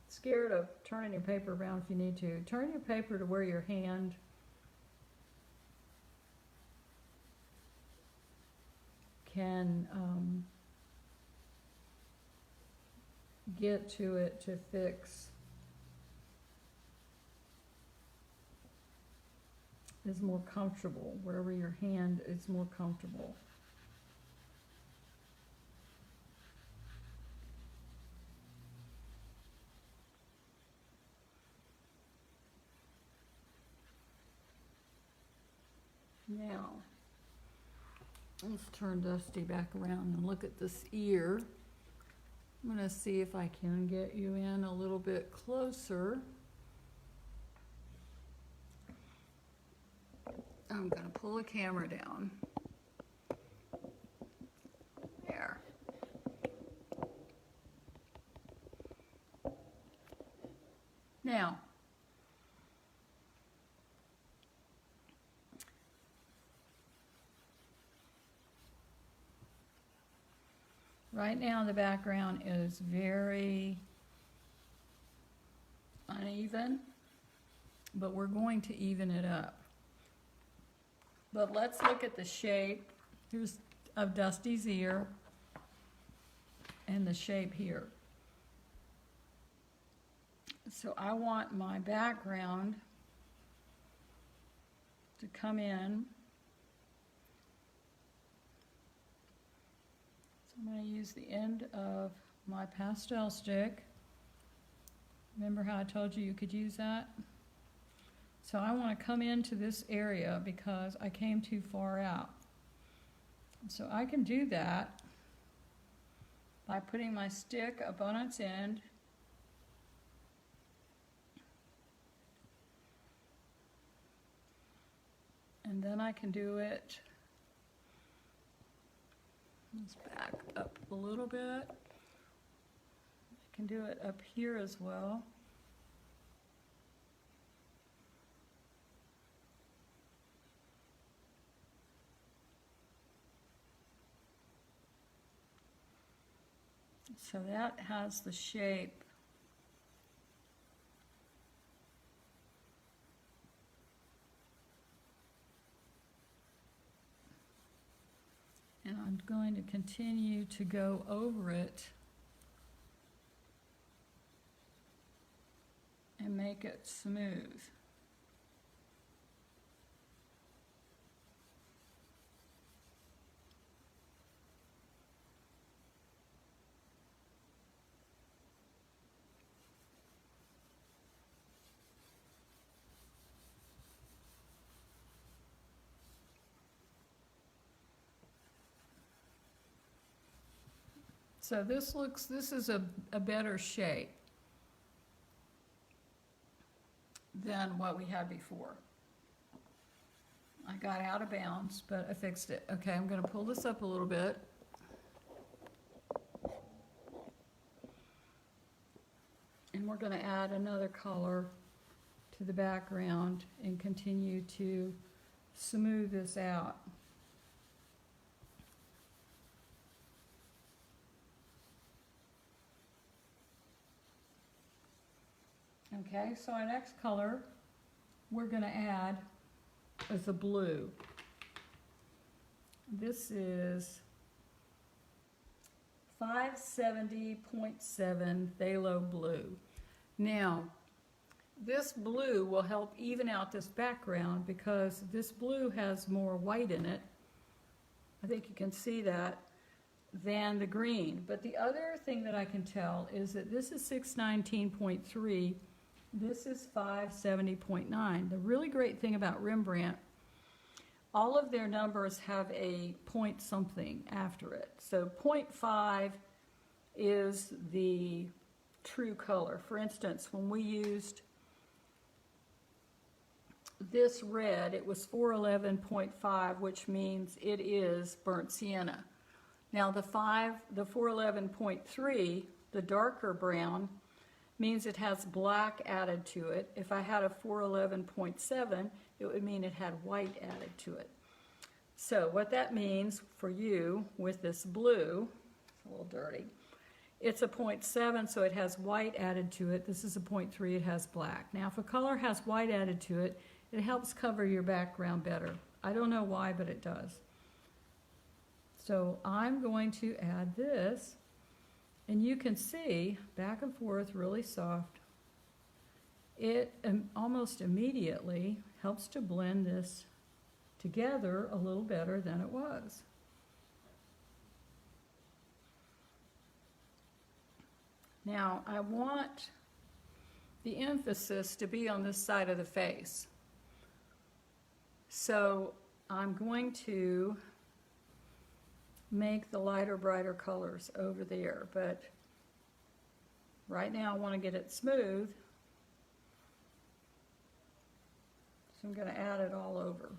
scared of turning your paper around if you need to. Turn your paper to where your hand can get to it to fix. Is more comfortable, wherever your hand is more comfortable. Now, let's turn Dusty back around and look at this ear. I'm going to see if I can get you in a little bit closer. I'm going to pull the camera down. There. Now, right now the background is very uneven, but we're going to even it up. But let's look at the shape. Here's of Dusty's ear and the shape here. So I want my background to come in. So I'm going to use the end of my pastel stick. Remember how I told you you could use that? So I want to come into this area because I came too far out. So I can do that by putting my stick up on its end. And then I can do it, let's back up a little bit. I can do it up here as well. So that has the shape. And I'm going to continue to go over it and make it smooth. So this is a better shape than what we had before. I got out of bounds, but I fixed it. Okay, I'm going to pull this up a little bit. And we're going to add another color to the background and continue to smooth this out. Okay, so our next color we're going to add is a blue. This is 570.7 phthalo blue. Now, this blue will help even out this background because this blue has more white in it. I think you can see that, than the green. But the other thing that I can tell is that this is 619.3. This is 570.9. The really great thing about Rembrandt, all of their numbers have a point something after it. So 0.5 is the true color. For instance, when we used this red, it was 411.5, which means it is burnt sienna. Now the 411.3, the darker brown, means it has black added to it. If I had a 411.7, it would mean it had white added to it. So what that means for you with this blue, it's a little dirty, it's a 0.7, so it has white added to it. This is a 0.3, it has black. Now if a color has white added to it, it helps cover your background better. I don't know why, but it does. So I'm going to add this. And you can see, back and forth, really soft. It almost immediately helps to blend this together a little better than it was. Now, I want the emphasis to be on this side of the face. So I'm going to make the lighter, brighter colors over there, but right now I want to get it smooth, so I'm going to add it all over.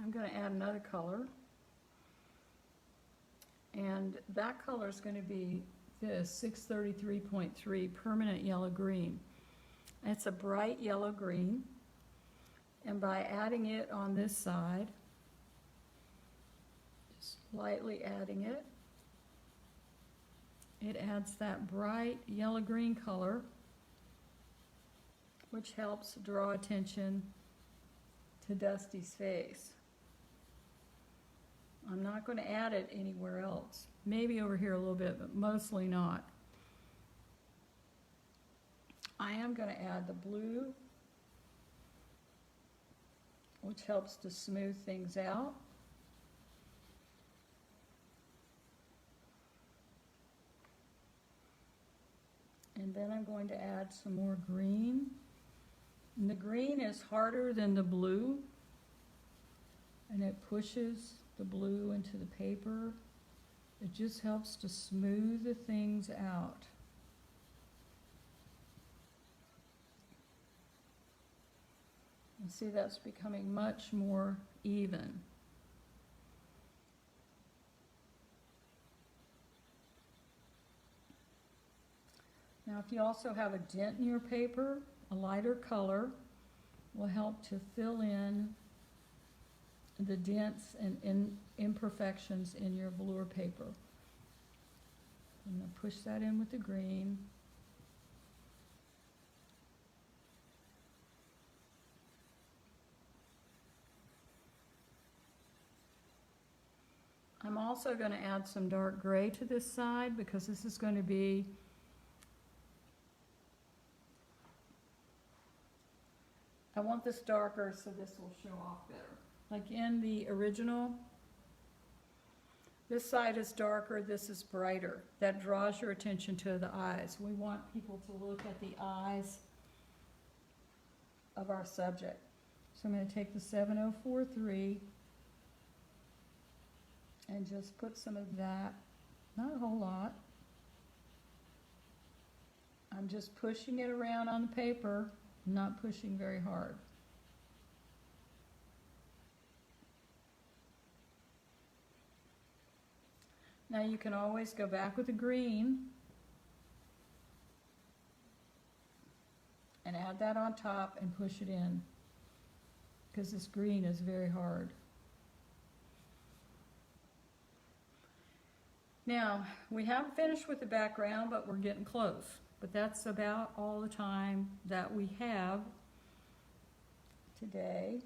I'm going to add another color, and that color is going to be this 633.3 permanent yellow green. It's a bright yellow green, and by adding it on this side, just lightly adding it, It adds that bright yellow-green color, which helps draw attention to Dusty's face. I'm not going to add it anywhere else. Maybe over here a little bit, but mostly not. I am going to add the blue, which helps to smooth things out. And then I'm going to add some more green. And the green is harder than the blue, and it pushes the blue into the paper. It just helps to smooth the things out. And see, that's becoming much more even. Now, if you also have a dent in your paper, a lighter color will help to fill in the dents and imperfections in your velour paper. I'm going to push that in with the green. I'm also going to add some dark gray to this side because this is going to be I want this darker so this will show off better. Like in the original, this side is darker, this is brighter. That draws your attention to the eyes. We want people to look at the eyes of our subject. So I'm going to take the 7043 and just put some of that, not a whole lot. I'm just pushing it around on the paper, not pushing very hard. Now you can always go back with the green and add that on top and push it in because this green is very hard. Now, we haven't finished with the background, but we're getting close. But that's about all the time that we have today.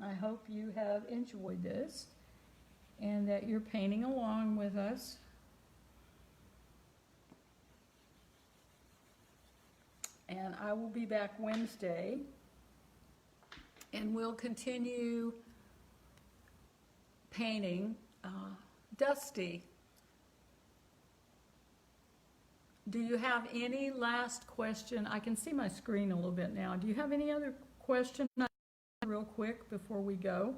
I hope you have enjoyed this and that you're painting along with us. And I will be back Wednesday, and we'll continue painting Dusty. Do you have any last question? I can see my screen a little bit now. Do you have any other question real quick before we go?